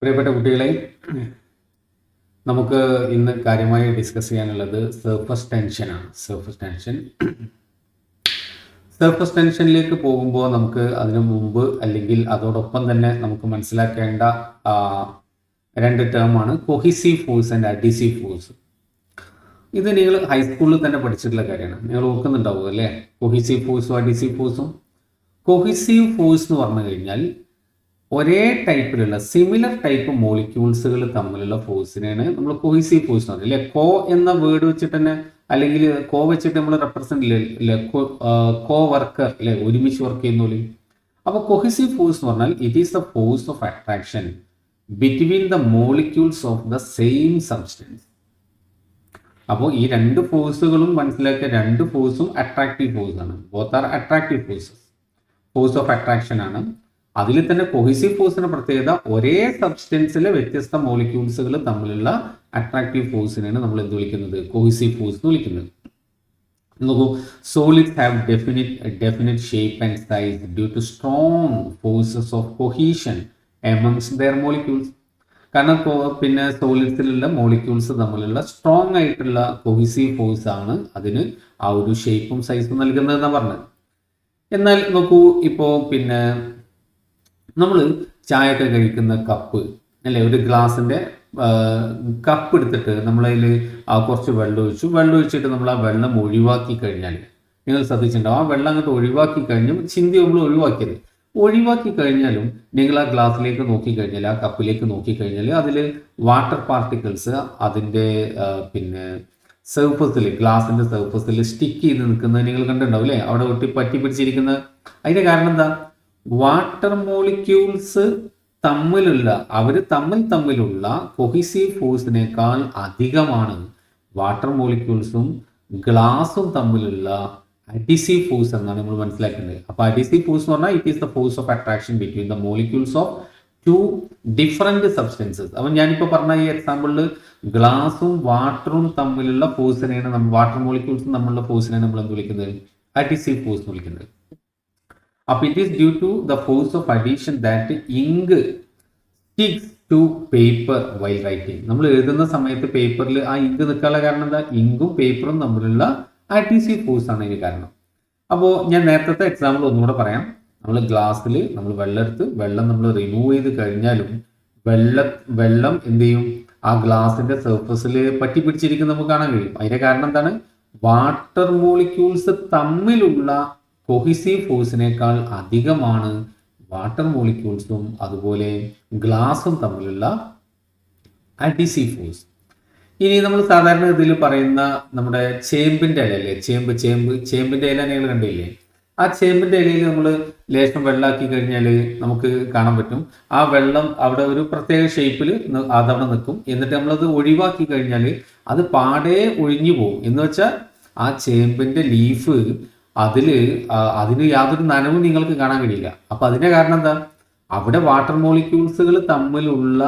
പ്രിയപ്പെട്ട കുട്ടികളെ, നമുക്ക് ഇന്ന് കാര്യമായി ഡിസ്കസ് ചെയ്യാനുള്ളത് സർഫസ് ടെൻഷനാണ്. സർഫസ് ടെൻഷനിലേക്ക് പോകുമ്പോൾ നമുക്ക് അതിനു മുമ്പ് അല്ലെങ്കിൽ അതോടൊപ്പം തന്നെ നമുക്ക് മനസ്സിലാക്കേണ്ട രണ്ട് ടേമാണ് cohesive force and adhesive force. ഇത് നിങ്ങൾ ഹൈസ്കൂളിൽ തന്നെ പഠിച്ചിട്ടുള്ള കാര്യമാണ്. നിങ്ങൾ ഓർക്കുന്നുണ്ടാവും അല്ലേ? കൊഹിസീവ് ഫോഴ്സും അഡീസീവ് ഫോഴ്സും. കൊഹിസീവ് ഫോഴ്സ് എന്ന് പറഞ്ഞു കഴിഞ്ഞാൽ ഒരേ ടൈപ്പിലുള്ള സിമിലർ ടൈപ്പ് മോളിക്യൂൾസുകൾ തമ്മിലുള്ള ഫോഴ്സിനെയാണ് നമ്മൾ കൊഹിസീവ് ഫോഴ്സ് എന്ന് പറയുന്നത്. അല്ലെ, കോ എന്ന വേർഡ് വെച്ചിട്ട് തന്നെ, അല്ലെങ്കിൽ കോ വെച്ചിട്ട് നമ്മൾ റെപ്രസെന്റ് ഇല്ലേ, കോ വർക്കർ അല്ലെ, ഒരുമിച്ച് വർക്ക് ചെയ്യുന്ന. അപ്പോൾ കൊഹിസീവ് ഫോഴ്സ് എന്ന് പറഞ്ഞാൽ it is the force of attraction between the molecules of the same substance. അപ്പോൾ ഈ രണ്ട് ഫോഴ്സുകളും മനസ്സിലാക്കിയ രണ്ട് ഫോഴ്സും അട്രാക്റ്റീവ് ഫോഴ്സ് ആണ്. Both are attractive forces. Force of attraction ആണ്. അതിൽ തന്നെ കൊഹിസീവ് ഫോഴ്സിന്റെ പ്രത്യേകത ഒരേ സബ്സ്റ്റൻസിലെ വ്യത്യസ്ത മോളിക്യൂൾസുകൾ തമ്മിലുള്ള അട്രാക്റ്റീവ് ഫോഴ്സിനെയാണ് നമ്മൾ എന്ത് വിളിക്കുന്നത്? കൊഹിസീവ് ഫോഴ്സ് എന്ന് വിളിക്കുന്നത്. നോക്കൂ, solids have definite shape and size due to strong forces of cohesion amongst their molecules. കാരണം പിന്നെ സോളിഡ്സിലുള്ള മോളിക്യൂൾസ് തമ്മിലുള്ള സ്ട്രോങ് ആയിട്ടുള്ള കൊഹിസീവ് ഫോഴ്സ് ആണ് അതിന് ആ ഒരു ഷേപ്പും സൈസും നൽകുന്നതെന്നാണ് പറഞ്ഞത്. എന്നാൽ നോക്കൂ, ഇപ്പോൾ പിന്നെ നമ്മൾ ചായയൊക്കെ കഴിക്കുന്ന കപ്പ് അല്ലെ, ഒരു ഗ്ലാസിൻ്റെ കപ്പ് എടുത്തിട്ട് നമ്മളതിൽ കുറച്ച് വെള്ളം ഒഴിച്ചിട്ട് നമ്മൾ ആ വെള്ളം ഒഴിവാക്കി കഴിഞ്ഞാൽ, നിങ്ങൾ ശ്രദ്ധിച്ചിട്ടുണ്ടാവും, ആ വെള്ളം അങ്ങോട്ട് ഒഴിവാക്കി കഴിഞ്ഞും ചിന്തി നമ്മൾ ഒഴിവാക്കി കഴിഞ്ഞാലും നിങ്ങൾ ആ ഗ്ലാസ്സിലേക്ക് നോക്കിക്കഴിഞ്ഞാൽ, ആ കപ്പിലേക്ക് നോക്കിക്കഴിഞ്ഞാൽ അതിൽ വാട്ടർ പാർട്ടിക്കിൾസ് അതിൻ്റെ പിന്നെ സർഫസിൽ, ഗ്ലാസിൻ്റെ സർഫസിൽ സ്റ്റിക്ക് ചെയ്ത് നിൽക്കുന്നത് നിങ്ങൾ കണ്ടിട്ടുണ്ടാവും അല്ലേ? അവിടെ പറ്റി പിടിച്ചിരിക്കുന്നത്. അതിൻ്റെ കാരണം എന്താ? വാട്ടർ മോളിക്യൂൾസ് തമ്മിലുള്ള കൊഹിസീവ് ഫോഴ്സിനേക്കാൾ അധികമാണ് വാട്ടർ മോളിക്യൂൾസും ഗ്ലാസും തമ്മിലുള്ള അഡീസീവ് ഫോഴ്സ് എന്നാണ് നമ്മൾ മനസ്സിലാക്കുന്നത്. അപ്പോൾ അഡീസീവ് ഫോഴ്സ് എന്ന് പറഞ്ഞാൽ it is the force of attraction between the molecules of two different substances. അപ്പം ഞാനിപ്പോൾ പറഞ്ഞ ഈ എക്സാമ്പിളിൽ ഗ്ലാസും വാട്ടറും തമ്മിലുള്ള ഫോഴ്സിനെയാണ് നമ്മൾ, വാട്ടർ മോളിക്യൂൾസും തമ്മിലുള്ള ഫോഴ്സിനെയാണ് നമ്മൾ എന്ത് വിളിക്കുന്നത്? അഡീസീവ് ഫോഴ്സ് എന്ന് വിളിക്കുന്നത്. അപ്പോൾ it is due to the force of adhesion that ink sticks to paper while writing. നമ്മൾ എഴുതുന്ന സമയത്ത് പേപ്പറിൽ ആ ഇങ്ക് നിൽക്കാനുള്ള കാരണം എന്താ? ഇങ്കും പേപ്പറും തമ്മിലുള്ള അഡീസീവ് ഫോഴ്സ് ആണ് ഇതിന് കാരണം. അപ്പോൾ ഞാൻ നേരത്തെ എക്സാമ്പിൾ ഒന്നുകൂടെ പറയാം. നമ്മൾ ഗ്ലാസ്സിൽ നമ്മൾ വെള്ളം നമ്മൾ റിമൂവ് ചെയ്ത് കഴിഞ്ഞാലും വെള്ളം എന്ത് ചെയ്യും? ആ ഗ്ലാസിന്റെ സർഫസിൽ പറ്റി പിടിച്ചിരിക്കുന്ന നമുക്ക് കാണാൻ കഴിയും. അതിന്റെ കാരണം എന്താണ്? വാട്ടർ മോളിക്യൂൾസ് തമ്മിലുള്ള കൊഹിസീവ് ഫോഴ്സിനേക്കാൾ അധികമാണ് വാട്ടർ മോളിക്യൂൾസും അതുപോലെ ഗ്ലാസും തമ്മിലുള്ള അഡീസീവ് ഫോഴ്സ്. ഇനി നമ്മൾ സാധാരണ ഇതിൽ പറയുന്ന നമ്മുടെ ചേമ്പിന്റെ ഇലയല്ലേ, ചേമ്പിന്റെ ഇല നിങ്ങൾ കണ്ടില്ലേ? ആ ചേമ്പിന്റെ ഇലയിൽ നമ്മൾ ലേശം വെള്ളമാക്കി കഴിഞ്ഞാൽ നമുക്ക് കാണാൻ പറ്റും, ആ വെള്ളം അവിടെ ഒരു പ്രത്യേക ഷേപ്പിൽ അതവിടെ നിൽക്കും. എന്നിട്ട് നമ്മളത് ഒഴിവാക്കി കഴിഞ്ഞാൽ അത് പാടെ ഒഴിഞ്ഞു പോകും. എന്ന് വെച്ചാൽ ആ ചേമ്പിന്റെ ലീഫ് അതിന് യാതൊരു നനവും നിങ്ങൾക്ക് കാണാൻ കഴിയില്ല. അപ്പൊ അതിന്റെ കാരണം എന്താ? അവിടെ വാട്ടർ മോളിക്യൂൾസുകൾ തമ്മിലുള്ള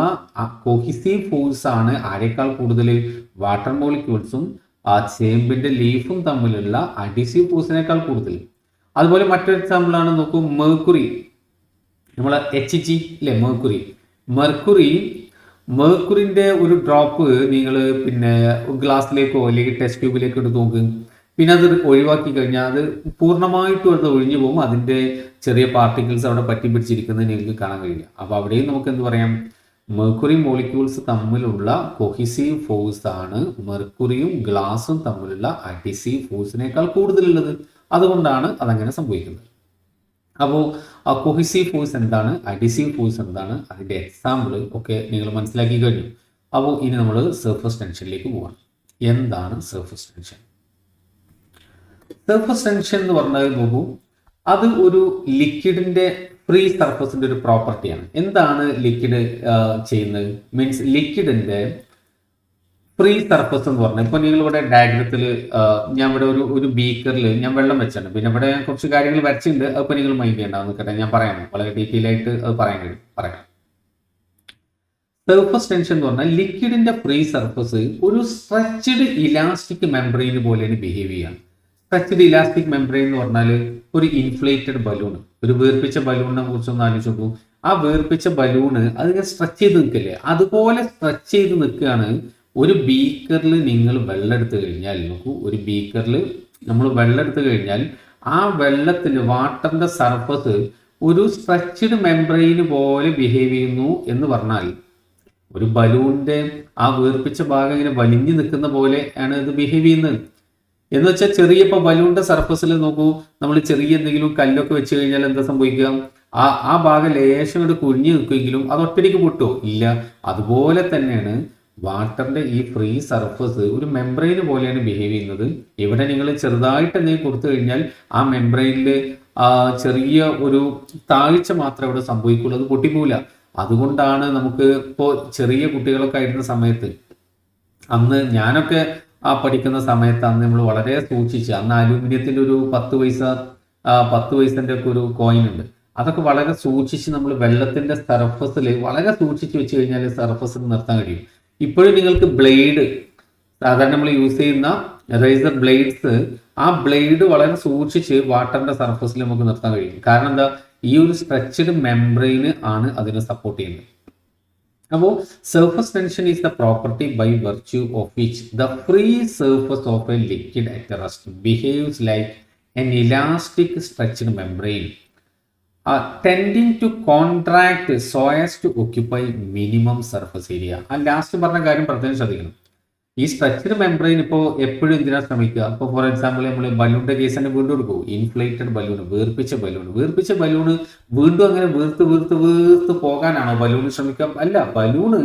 കൊഹിസീവ് ഫോഴ്സ് ആണ് ആരെക്കാൾ കൂടുതൽ? വാട്ടർ മോളിക്യൂൾസും ആ ചേമ്പിന്റെ ലീഫും തമ്മിലുള്ള അഡീസീവ് ഫോഴ്സിനേക്കാൾ കൂടുതൽ. അതുപോലെ മറ്റൊരു എക്സാമ്പിൾ ആണ്, നോക്കൂ, മെർക്കുറി. നമ്മളെ HG അല്ലെ, മെർക്കുറിന്റെ ഒരു ഡ്രോപ്പ് നിങ്ങൾ പിന്നെ ഗ്ലാസ്സിലേക്കോ അല്ലെങ്കിൽ ടെസ്റ്റ് ട്യൂബിലേക്കോ എടുത്ത് നോക്ക്. പിന്നെ അത് ഒഴിവാക്കി കഴിഞ്ഞാൽ അത് പൂർണ്ണമായിട്ടും അത് ഒഴിഞ്ഞു പോകും. അതിൻ്റെ ചെറിയ പാർട്ടിക്കിൾസ് അവിടെ പറ്റി പിടിച്ചിരിക്കുന്നത് നിങ്ങൾക്ക് കാണാൻ കഴിയില്ല. അപ്പോൾ അവിടെയും നമുക്ക് എന്ത് പറയാം? മെർക്കുറി മോളിക്യൂൾസ് തമ്മിലുള്ള കൊഹിസീവ് ഫോഴ്സ് ആണ് മെർക്കുറിയും ഗ്ലാസും തമ്മിലുള്ള അഡീസീവ് ഫോഴ്സിനേക്കാൾ കൂടുതലുള്ളത്. അതുകൊണ്ടാണ് അതങ്ങനെ സംഭവിക്കുന്നത്. അപ്പോൾ ആ കൊഹിസീവ് ഫോഴ്സ് എന്താണ്, അഡീസീവ് ഫോഴ്സ് എന്താണ്, അതിൻ്റെ എക്സാമ്പിൾ ഒക്കെ നിങ്ങൾ മനസ്സിലാക്കി കഴിഞ്ഞു. അപ്പോൾ ഇനി നമ്മൾ സർഫസ് ടെൻഷനിലേക്ക് പോകാം. എന്താണ് സർഫസ് ടെൻഷൻ? സർഫസ് ടെൻഷൻ എന്ന് പറഞ്ഞാൽ നോക്കൂ, അത് ഒരു ലിക്വിഡിന്റെ ഫ്രീ സർഫസിന്റെ ഒരു പ്രോപ്പർട്ടിയാണ്. എന്താണ് ലിക്വിഡ് ചെയ്യുന്നത്? മീൻസ് ലിക്വിഡിന്റെ ഫ്രീ സർഫസ് എന്ന് പറഞ്ഞാൽ, ഇപ്പൊ നിങ്ങൾ ഇവിടെ ഡയഗ്രത്തിൽ ഞാൻ ഇവിടെ ഒരു ബീക്കറിൽ ഞാൻ വെള്ളം വെച്ചിട്ടുണ്ട്. പിന്നെ ഇവിടെ കുറച്ച് കാര്യങ്ങൾ വരച്ചിട്ടുണ്ട്. അതിപ്പോൾ നിങ്ങൾ മൈൻഡ് ചെയ്യണ്ടാവും, നിൽക്കട്ടെ, ഞാൻ പറയാം, വളരെ ഡീറ്റെയിൽ ആയിട്ട് അത് പറയാം. സർഫസ് ടെൻഷൻ എന്ന് പറഞ്ഞാൽ ലിക്വിഡിന്റെ ഫ്രീ സർഫസ് ഒരു സ്ട്രെച്ച്ഡ് ഇലാസ്റ്റിക് മെംബ്രെയിൻ പോലെയാണ് ബിഹേവ് ചെയ്യാൻ. സ്ട്രെച്ച്ഡ് ഇലാസ്റ്റിക് മെംബ്രെയിൻ എന്ന് പറഞ്ഞാൽ ഒരു ഇൻഫ്ലേറ്റഡ് ബലൂൺ, ഒരു വീർപ്പിച്ച ബലൂണിനെ കുറിച്ച് ഒന്ന് ആലോചിച്ച് നോക്കൂ. ആ വീർപ്പിച്ച ബലൂണ് അതിങ്ങനെ സ്ട്രെച്ച് ചെയ്ത് നിൽക്കില്ലേ, അതുപോലെ സ്ട്രെച്ച് ചെയ്ത് നിൽക്കുകയാണ്. ഒരു ബീക്കറിൽ നിങ്ങൾ വെള്ളം എടുത്തു കഴിഞ്ഞാൽ നോക്കൂ, ഒരു ബീക്കറിൽ നമ്മൾ വെള്ളം എടുത്തു കഴിഞ്ഞാൽ ആ വെള്ളത്തിന് വാട്ടറിന്റെ സർഫസ് ഒരു സ്ട്രെച്ച്ഡ് മെംബ്രെയിൻ പോലെ ബിഹേവ് ചെയ്യുന്നു എന്ന് പറഞ്ഞാൽ ഒരു ബലൂണിന്റെ ആ വീർപ്പിച്ച ഭാഗം ഇങ്ങനെ വലിഞ്ഞു നിൽക്കുന്ന പോലെ ആണ് ഇത് ബിഹേവ് ചെയ്യുന്നത്. എന്ന് വെച്ചാൽ ചെറിയ ഇപ്പോൾ ബലൂണിന്റെ സർഫസിൽ നോക്കൂ, നമ്മൾ ചെറിയ എന്തെങ്കിലും കല്ലൊക്കെ വെച്ച് കഴിഞ്ഞാൽ എന്താ സംഭവിക്കുക, ആ ഭാഗം ലേശം കൊണ്ട് കുഴിഞ്ഞു നിൽക്കുമെങ്കിലും അത് ഒറ്റയ്ക്ക് പൊട്ടുമോ? ഇല്ല. അതുപോലെ തന്നെയാണ് വാട്ടറിന്റെ ഈ ഫ്രീ സർഫസ് ഒരു മെംബ്രെയിൻ പോലെയാണ് ബിഹേവ് ചെയ്യുന്നത്. ഇവിടെ നിങ്ങൾ ചെറുതായിട്ട് എന്തെങ്കിലും കൊടുത്തു കഴിഞ്ഞാൽ ആ മെംബ്രെയിനിൽ ചെറിയ ഒരു താഴ്ച മാത്രമേ ഇവിടെ സംഭവിക്കുള്ളൂ, അത് പൊട്ടിപ്പോവില്ല. അതുകൊണ്ടാണ് നമുക്ക് ഇപ്പോൾ ചെറിയ കുട്ടികളൊക്കെ ആയിരുന്ന സമയത്ത്, അന്ന് ഞാനൊക്കെ പഠിക്കുന്ന സമയത്ത് അന്ന് നമ്മൾ വളരെ സൂക്ഷിച്ച്, അന്ന് അലൂമിനിയത്തിൻ്റെ ഒരു 10 പൈസൻ്റെ ഒക്കെ ഒരു കോയിൻ ഉണ്ട്, അതൊക്കെ വളരെ സൂക്ഷിച്ച് നമ്മൾ വെള്ളത്തിന്റെ സർഫസിൽ വളരെ സൂക്ഷിച്ച് വെച്ച് കഴിഞ്ഞാൽ സർഫസിൽ നിർത്താൻ കഴിയും. ഇപ്പോഴും നിങ്ങൾക്ക് ബ്ലേഡ്, സാധാരണ നമ്മൾ യൂസ് ചെയ്യുന്ന റേസർ ബ്ലേഡ്സ്, ആ ബ്ലേഡ് വളരെ സൂക്ഷിച്ച് വാട്ടറിന്റെ സർഫസിൽ നമുക്ക് നിർത്താൻ കഴിയും. കാരണം എന്താ, ഈ ഒരു സ്ട്രെച്ച്ഡ് മെംബ്രെയിന് ആണ് അതിനെ സപ്പോർട്ട് ചെയ്യുന്നത്. അപ്പോൾ surface tension is the property by virtue of which the free surface of a liquid at rest behaves like an elastic stretched membrane tending to contract so as to occupy minimum surface area. ആ last പറഞ്ഞ കാര്യം പ്രത്യേകം ശ്രദ്ധിക്കണം. ഈ stretched membrane ഇപ്പോൾ എപ്പോഴും എന്തിനാ ശ്രമിക്കുക, ഇപ്പോൾ ഫോർ എക്സാമ്പിൾ നമ്മൾ ബലൂണിന്റെ കേസ് തന്നെ വീണ്ടും എടുക്കും, ഇൻഫ്ലേറ്റഡ് ബലൂൺ, വീർപ്പിച്ച ബലൂണ് വീണ്ടും അങ്ങനെ വീർത്ത് പോകാനാണോ ബലൂൺ ശ്രമിക്കുക? അല്ല, ബലൂണ്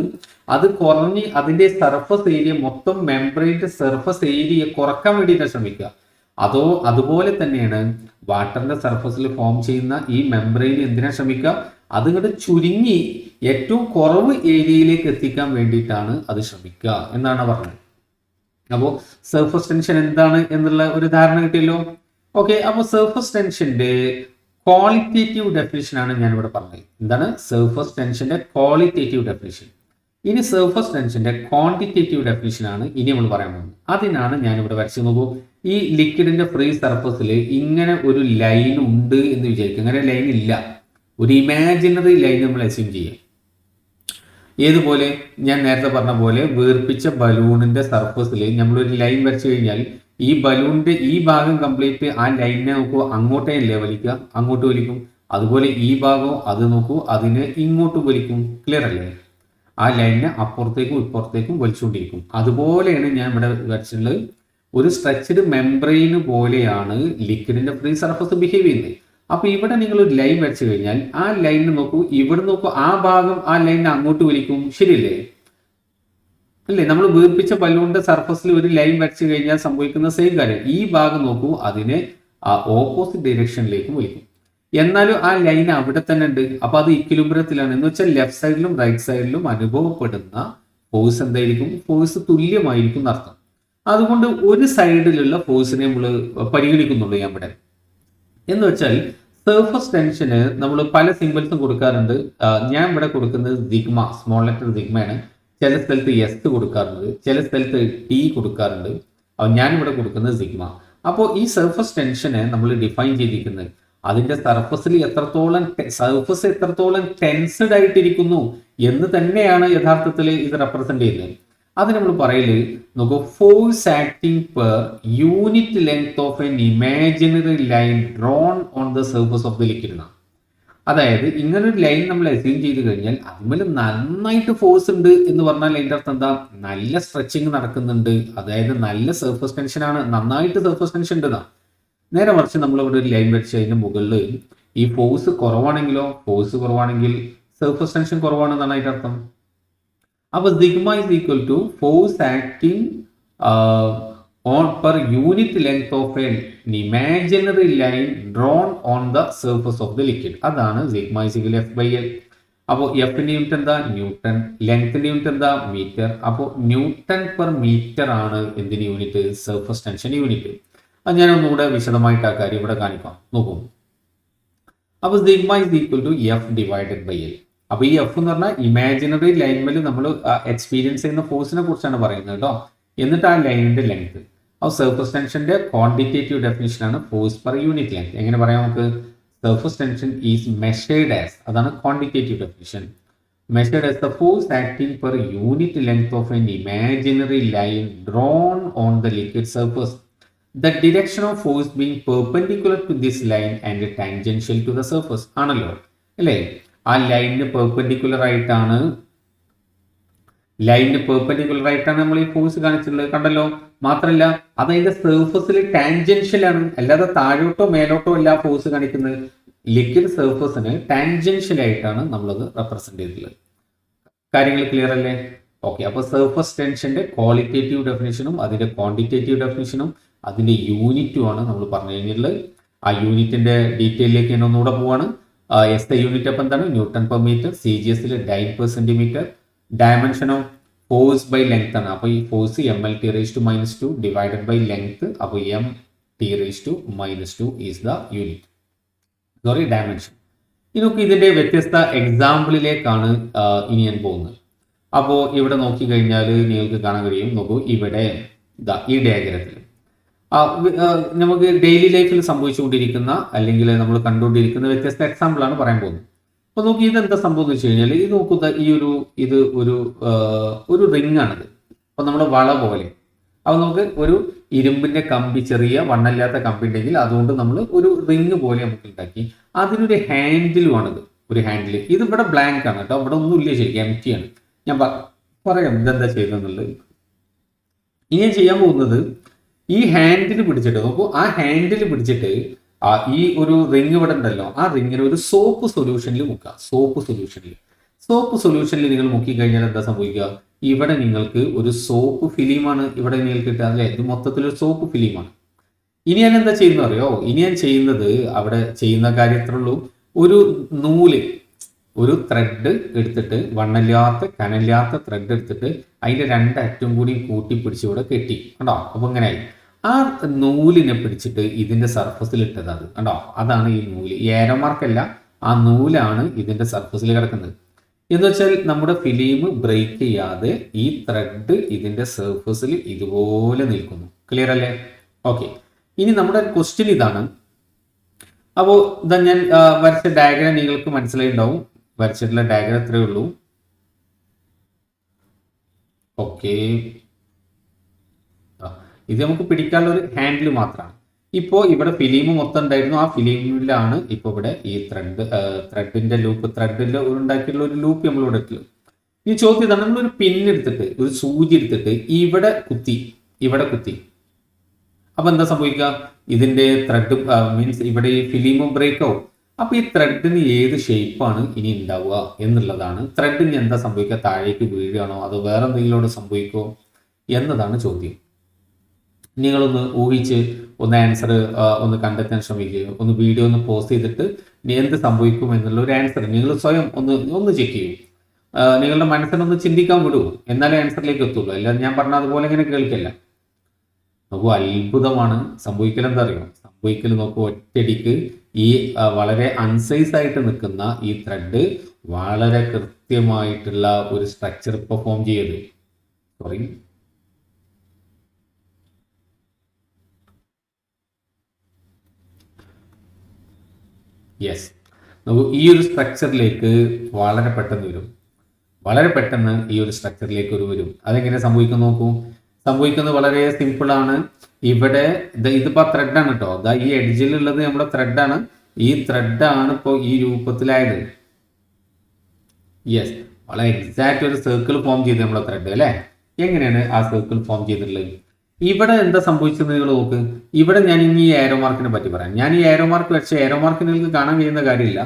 അത് കുറഞ്ഞ് അതിന്റെ സർഫസ് ഏരിയ, മൊത്തം മെംബ്രെയിന്റെ സർഫസ് ഏരിയ കുറക്കാൻ വേണ്ടിയിട്ടാണ് ശ്രമിക്കുക. അതുപോലെ തന്നെയാണ് വാട്ടറിന്റെ സർഫസിൽ ഫോം ചെയ്യുന്ന ഈ മെംബ്രെയിൻ എന്തിനാ ശ്രമിക്കുക, അതിങ്ങോട്ട് ചുരുങ്ങി ഏറ്റവും കുറവ് ഏരിയയിലേക്ക് എത്തിക്കാൻ വേണ്ടിയിട്ടാണ് അത് ശ്രമിക്കുക എന്നാണ് പറഞ്ഞത്. അപ്പോൾ സർഫസ് ടെൻഷൻ എന്താണ് എന്നുള്ള ഒരു ധാരണ കിട്ടിയല്ലോ. ഓക്കെ, അപ്പോൾ സർഫസ് ടെൻഷന്റെ ക്വാളിറ്റേറ്റീവ് ഡെഫിനിഷൻ ആണ് ഞാനിവിടെ പറഞ്ഞത്. എന്താണ് സർഫസ് ടെൻഷന്റെ ക്വാളിറ്റേറ്റീവ് ഡെഫിനിഷൻ? ഇനി സർഫസ് ടെൻഷന്റെ ക്വാണ്ടിറ്റേറ്റീവ് ഡെഫിനിഷൻ ആണ് ഇനി നമ്മൾ പറയാൻ പോകുന്നത്. അതിനാണ് ഞാനിവിടെ വരച്ചു. നോക്കൂ, ഈ ലിക്വിഡിന്റെ ഫ്രീ സർഫസിൽ ഇങ്ങനെ ഒരു ലൈൻ ഉണ്ട് എന്ന് വിചാരിക്കും. അങ്ങനെ ലൈൻ ഇല്ല, ഒരു ഇമാജിനറി ലൈൻ നമ്മൾ അസ്യൂം ചെയ്യാം. ഏതുപോലെ, ഞാൻ നേരത്തെ പറഞ്ഞ പോലെ വീർപ്പിച്ച ബലൂണിന്റെ സർഫസിൽ നമ്മളൊരു ലൈൻ വരച്ചു കഴിഞ്ഞാൽ ഈ ബലൂണിന്റെ ഈ ഭാഗം കംപ്ലീറ്റ് ആ ലൈനിനെ നോക്കൂ, അങ്ങോട്ടേ അല്ലേ വലിക്കുക, അങ്ങോട്ട് വലിക്കും. അതുപോലെ ഈ ഭാഗം അത് നോക്കൂ, അതിനെ ഇങ്ങോട്ട് വലിക്കും. ക്ലിയർ അല്ലേ? ആ ലൈനിനെ അപ്പുറത്തേക്കും ഇപ്പുറത്തേക്കും വലിച്ചുകൊണ്ടിരിക്കും. അതുപോലെയാണ് ഞാൻ ഇവിടെ വരച്ചിട്ടുള്ളത്. ഒരു സ്ട്രെച്ച്ഡ് മെംബ്രെയിൻ പോലെയാണ് ലിക്വിഡിന്റെ ഫ്രീ സർഫസ് ബിഹേവ് ചെയ്യുന്നത്. അപ്പൊ ഇവിടെ നിങ്ങൾ ഒരു ലൈൻ വരച്ചു കഴിഞ്ഞാൽ ആ ലൈനിന് നോക്കൂ, ഇവിടെ നോക്കൂ, ആ ഭാഗം ആ ലൈനിനെ അങ്ങോട്ട് വലിക്കും. ശരിയല്ലേ? അല്ലേ? നമ്മൾ വീർപ്പിച്ച ബലൂണിന്റെ സർഫസിൽ ഒരു ലൈൻ വരച്ചു കഴിഞ്ഞാൽ സംഭവിക്കുന്ന സെയിം കാര്യം. ഈ ഭാഗം നോക്കൂ, അതിനെ ഓപ്പോസിറ്റ് ഡയറക്ഷനിലേക്കും വലിക്കും. എന്നാലും ആ ലൈൻ അവിടെ തന്നെ ഉണ്ട്. അപ്പൊ അത് ഇക്വിലിബ്രിയത്തിലാണ്. എന്ന് വെച്ചാൽ ലെഫ്റ്റ് സൈഡിലും റൈറ്റ് സൈഡിലും അനുഭവപ്പെടുന്ന ഫോഴ്സ് എന്തായിരിക്കും? ഫോഴ്സ് തുല്യമായിരിക്കും എന്നർത്ഥം. അതുകൊണ്ട് ഒരു സൈഡിലുള്ള ഫോഴ്സിനെ നമ്മൾ പരിഗണിക്കുന്നുള്ളൂ ഞാൻ ഇവിടെ. എന്ന് വെച്ചാൽ സർഫസ് ടെൻഷന് നമ്മൾ പല സിംബൽസും കൊടുക്കാറുണ്ട്. ഞാൻ ഇവിടെ കൊടുക്കുന്നത് സിഗ്മ, സ്മോൾ ലെറ്റർ സിഗ്മയാണ്. ചില സ്ഥലത്ത് എസ് കൊടുക്കാറുണ്ട്, ചില സ്ഥലത്ത് ടി കൊടുക്കാറുണ്ട്. ഞാനിവിടെ കൊടുക്കുന്നത് സിഗ്മ. അപ്പോൾ ഈ സർഫസ് ടെൻഷന് നമ്മൾ ഡിഫൈൻ ചെയ്തിരിക്കുന്നത് അതിന്റെ സർഫസ് എത്രത്തോളം ടെൻസ്ഡ് ആയിട്ടിരിക്കുന്നു എന്ന് തന്നെയാണ് യഥാർത്ഥത്തിൽ ഇത് റെപ്രസെന്റ് ചെയ്യുന്നത്. അത് നമ്മൾ പറയല് നോക്കൂ, force acting per unit length of an imaginary line drawn on the surface of the liquid എന്നാണ്. അതായത് ഇങ്ങനൊരു ലൈൻ നമ്മൾ അസ്യൂം ചെയ്ത് കഴിഞ്ഞാൽ അതിൽ നന്നായിട്ട് ഫോഴ്സ് ഉണ്ട് എന്ന് പറഞ്ഞാൽ അതിൻ്റെ അർത്ഥം എന്താ? നല്ല സ്ട്രെച്ചിങ് നടക്കുന്നുണ്ട്, അതായത് നല്ല സർഫസ് ടെൻഷൻ ആണ്, നന്നായിട്ട് സർഫസ് ടെൻഷൻ ഉണ്ടെന്നാ. നേരെ മറിച്ച് നമ്മളിവിടെ ഒരു ലൈൻ വെച്ച് അതിൻ്റെ മുകളിൽ ഈ ഫോഴ്സ് കുറവാണെങ്കിൽ സർഫസ് ടെൻഷൻ കുറവാണെന്നാണ് അതിൻ്റെ അർത്ഥം. അപ്പോൾ sigma is equal to force acting on per unit length of an imaginary line drawn on the surface of the liquid. അതാണ് sigma is equal F by L. അപ്പോൾ എഫിന്റെ യൂണിറ്റ് എന്താ? Newton. ലെങ്ത്തിന്റെ unit എന്താ? Metre. അപ്പോൾ newton per metre ആണ് എന്തിന് unit? Surface tension unit. അത് ഞാൻ ഒന്നുകൂടെ വിശദമായിട്ട് ആ കാര്യം ഇവിടെ കാണിക്കാം. നോക്കൂ, അപ്പോൾ sigma is equal to F divided by L. അപ്പൊ ഈ എഫ് എന്ന് പറഞ്ഞാൽ ഇമാജിനറി ലൈനിൽ നമ്മൾ എക്സ്പീരിയൻസ് ചെയ്യുന്ന ഫോഴ്സിനെ കുറിച്ചാണ് പറയുന്നത് കേട്ടോ. എന്നിട്ട് ആ ലൈനിന്റെ ലെങ്ത്. അപ്പോൾ സർഫസ് ടെൻഷന്റെ ക്വാണ്ടിറ്റേറ്റീവ് ഡെഫിനിഷൻ ആണ് ഫോഴ്സ് പെർ യൂണിറ്റ് ലെങ്ത്. എങ്ങനെ പറയാം നമുക്ക്? Surface tension is measured as, അതാണ് quantitative definition, measured as the force acting per unit length of an imaginary line drawn on the liquid surface. The direction of force being perpendicular to this line and tangential to the surface. ആണല്ലോ അല്ലേ? ആ ലൈനിന് perpendicular ആയിട്ടാണ് നമ്മൾ ഈ force കാണിച്ചിട്ടുള്ളത്, കണ്ടല്ലോ. മാത്രമല്ല അത് അതിന്റെ സർഫസിൽ ടാൻജൻഷ്യൽ ആണ്, അല്ലാതെ താഴോട്ടോ മേലോട്ടോ അല്ല ഫോഴ്സ് കാണിക്കുന്നത്. ലിക്വിഡ് സർഫസിന് ടാൻജൻഷ്യൽ ആയിട്ടാണ് നമ്മളത് റെപ്രസെന്റ് ചെയ്തിട്ടുള്ളത്. കാര്യങ്ങൾ ക്ലിയർ അല്ലേ? ഓക്കെ, അപ്പോൾ സർഫസ് ടെൻഷന്റെ ക്വാളിറ്റേറ്റീവ് ഡെഫിനിഷനും അതിന്റെ ക്വാണ്ടിറ്റേറ്റീവ് ഡെഫിനിഷനും അതിന്റെ യൂണിറ്റും ആണ് നമ്മൾ പറഞ്ഞു കഴിഞ്ഞിട്ടുള്ളത്. ആ യൂണിറ്റിന്റെ ഡീറ്റെയിലേക്ക് ഞാൻ ഒന്നുകൂടെ പോവാണ്. എസ് ഐ യൂണിറ്റ് അപ്പം എന്താണ്? Newton per metre. C G എസിൽ dyne per centimetre. Dimension of force by length ആണ്. അപ്പോൾ ഈ force mL/(-2) divided by length. അപ്പോൾ m(T)(-2) is the unit, sorry dimension. ഇനി നോക്കി ഇതിന്റെ വ്യത്യസ്ത എക്സാമ്പിളിലേക്കാണ് ഇനി ഞാൻ പോകുന്നത്. അപ്പോൾ ഇവിടെ നോക്കിക്കഴിഞ്ഞാൽ നിങ്ങൾക്ക് കാണാൻ കഴിയും. നോക്കൂ, ഇവിടെ ഈ ഡയഗ്രത്തിൽ നമുക്ക് ഡെയിലി ലൈഫിൽ സംഭവിച്ചുകൊണ്ടിരിക്കുന്ന അല്ലെങ്കിൽ നമ്മൾ കണ്ടുകൊണ്ടിരിക്കുന്ന വ്യത്യസ്ത എക്സാമ്പിളാണ് പറയാൻ പോകുന്നത്. അപ്പോൾ നോക്കി ഇതെന്താ സംഭവം എന്ന് വെച്ച് കഴിഞ്ഞാൽ, ഇത് നോക്കുക, ഇത് ഒരു റിംഗ് ആണിത്. അപ്പോൾ നമ്മുടെ വള പോലെ. അപ്പോൾ നമുക്ക് ഒരു ഇരുമ്പിന്റെ കമ്പി, ചെറിയ വണ്ണല്ലാത്ത കമ്പി ഉണ്ടെങ്കിൽ അതുകൊണ്ട് നമ്മൾ ഒരു റിംഗ് പോലെ നമുക്ക് ഉണ്ടാക്കി. അതിനൊരു ഹാൻഡിലുമാണിത്, ഒരു ഹാൻഡിൽ. ഇത് ഇവിടെ ബ്ലാങ്ക് ആണ് കേട്ടോ, ഇവിടെ ഒന്നും ഇല്ല, ശരിക്കും എംറ്റി ആണ്. ഞാൻ പറയാം ഇതെന്താ ചെയ്തെന്നുള്ളത്. ഇനി ഞാൻ ചെയ്യാൻ പോകുന്നത് ഈ ഹാൻഡിൽ പിടിച്ചിട്ട് നോക്കൂ, ആ ഹാൻഡിൽ പിടിച്ചിട്ട് ഈ ഒരു റിംഗ് ഇവിടെ ഉണ്ടല്ലോ, ആ റിങ്ങിന് ഒരു സോപ്പ് സൊല്യൂഷനിൽ മുക്കുക. സോപ്പ് സൊല്യൂഷനിൽ നിങ്ങൾ മുക്കിക്കഴിഞ്ഞാൽ എന്താ സംഭവിക്കുക? ഇവിടെ നിങ്ങൾക്ക് ഒരു സോപ്പ് ഫിലിമാണ് ഇവിടെ നിങ്ങൾക്ക് കിട്ടുക, അല്ലേ? ഇത് മൊത്തത്തിലൊരു സോപ്പ് ഫിലിമാണ്. ഇനി ഞാൻ എന്താ ചെയ്യുന്നത് അറിയോ? ഇനി ഞാൻ ചെയ്യുന്നത്, അവിടെ ചെയ്യുന്ന കാര്യത്തിലുള്ളൂ, ഒരു നൂല്, ഒരു ത്രെഡ് എടുത്തിട്ട്, വണ്ണല്ലാത്ത കനല്ലാത്ത ത്രെഡ് എടുത്തിട്ട് അതിന്റെ രണ്ടറ്റും കൂടി കൂട്ടി പിടിച്ച് ഇവിടെ കെട്ടി, കണ്ടോ? അപ്പൊ ഇങ്ങനെയായി. ആ നൂലിനെ പിടിച്ചിട്ട് ഇതിന്റെ സർഫസിൽ ഇട്ടത്, അത് കണ്ടോ? അതാണ് ഈ നൂല്. ഈ ഏരോ മാർക്കല്ല, ആ നൂലാണ് ഇതിന്റെ സർഫസിൽ കിടക്കുന്നത്. എന്ന് വെച്ചാൽ നമ്മുടെ ഫിലിം ബ്രേക്ക് ചെയ്യാതെ ഈ ത്രെഡ് ഇതിന്റെ സർഫസിൽ ഇതുപോലെ നിൽക്കുന്നു. ക്ലിയർ അല്ലേ? ഓക്കെ, ഇനി നമ്മുടെ ക്വസ്റ്റ്യൻ ഇതാണ്. അപ്പോൾ ഇതാ ഞാൻ വരച്ച ഡയഗ്രാം നിങ്ങൾക്ക് മനസ്സിലായിട്ടുണ്ടാവും. വരച്ചിട്ടുള്ള ഡയഗ്രാം ഇത്രയേ ഉള്ളൂ. ഓക്കെ, ഇത് നമുക്ക് പിടിക്കാനുള്ള ഒരു ഹാൻഡിൽ മാത്രമാണ്. ഇപ്പോൾ ഇവിടെ ഫിലിം മൊത്തം ഉണ്ടായിരുന്നു, ആ ഫിലിമിലാണ് ഇപ്പോൾ ഇവിടെ ഈ ത്രെഡിന്റെ ലൂപ്പ്, ത്രെഡിന്റെ ഉണ്ടാക്കിയിട്ടുള്ള ഒരു ലൂപ്പ് നമ്മളിവിടെ ഇട്ടുള്ളത്. ഈ ചോദ്യം ഇതാണ്, നമ്മളൊരു പിന്നെടുത്തിട്ട്, ഒരു സൂചി എടുത്തിട്ട് ഇവിടെ കുത്തി. അപ്പൊ എന്താ സംഭവിക്കുക? ഇതിന്റെ ത്രെഡ് മീൻസ് ഇവിടെ ഈ ഫിലിമും ബ്രേക്ക് ആവും. അപ്പൊ ഈ ത്രെഡിന് ഏത് ഷേപ്പാണ് ഇനി ഉണ്ടാവുക എന്നുള്ളതാണ്. ത്രെഡിന് എന്താ സംഭവിക്കുക? താഴേക്ക് വീഴുകയാണോ അതോ വേറെ എന്തെങ്കിലും സംഭവിക്കുമോ എന്നതാണ് ചോദ്യം. നിങ്ങളൊന്ന് ഊഹിച്ച് ഒന്ന് ആൻസർ ഒന്ന് കണ്ടെത്താൻ ശ്രമിക്കുക. ഒന്ന് വീഡിയോ ഒന്ന് പോസ്റ്റ് ചെയ്തിട്ട് എന്ത് സംഭവിക്കും എന്നുള്ള ഒരു ആൻസർ നിങ്ങൾ സ്വയം ഒന്ന് ചെക്ക് ചെയ്യൂ. നിങ്ങളുടെ മനസ്സിനൊന്ന് ചിന്തിക്കാൻ വിടൂ, എന്നാലേ ആൻസറിലേക്ക് എത്തുള്ളൂ. അല്ലാതെ ഞാൻ പറഞ്ഞ അതുപോലെ ഇങ്ങനെ കേൾക്കില്ല. നോക്കൂ, അത്ഭുതമാണ് സംഭവിക്കൽ. എന്താ അറിയോ സംഭവിക്കൽ? നോക്കൂ, ഒറ്റയടിക്ക് ഈ വളരെ അൺസൈസ് ആയിട്ട് നിൽക്കുന്ന ഈ ത്രെഡ് വളരെ കൃത്യമായിട്ടുള്ള ഒരു സ്ട്രക്ചർ പെർഫോം ചെയ്ത്, സോറി, യെസ്, നമുക്ക് ഈ ഒരു സ്ട്രക്ചറിലേക്ക് വളരെ പെട്ടെന്ന് ഈ ഒരു സ്ട്രക്ചറിലേക്ക് വരും. അതെങ്ങനെ സംഭവിക്കും നോക്കൂ. സംഭവിക്കുന്നത് വളരെ സിമ്പിൾ ആണ്. ഇവിടെ ഇതിപ്പോ ത്രെഡാണ് കേട്ടോ. ഈ എഡ്ജിലുള്ളത് നമ്മുടെ ത്രെഡാണ്. ഈ ത്രെഡാണ് ഇപ്പോൾ ഈ രൂപത്തിലായത്. യെസ്, വളരെ എക്സാക്റ്റ് ഒരു സർക്കിൾ ഫോം ചെയ്ത് നമ്മുടെ ത്രെഡ്, അല്ലേ? എങ്ങനെയാണ് ആ സർക്കിൾ ഫോം ചെയ്തിട്ടുള്ളത്? ഇവിടെ എന്താ സംഭവിച്ചത് നിങ്ങൾ നോക്ക്. ഇവിടെ ഞാൻ ഇനി ഈ ഏരോ മാർക്കിനെ പറ്റി പറയാം. ഞാൻ ഈ ഏരോ മാർക്ക് വെച്ച ഏരോ മാർക്ക് നിങ്ങൾക്ക് കാണാൻ കഴിയുന്ന കാര്യമില്ല.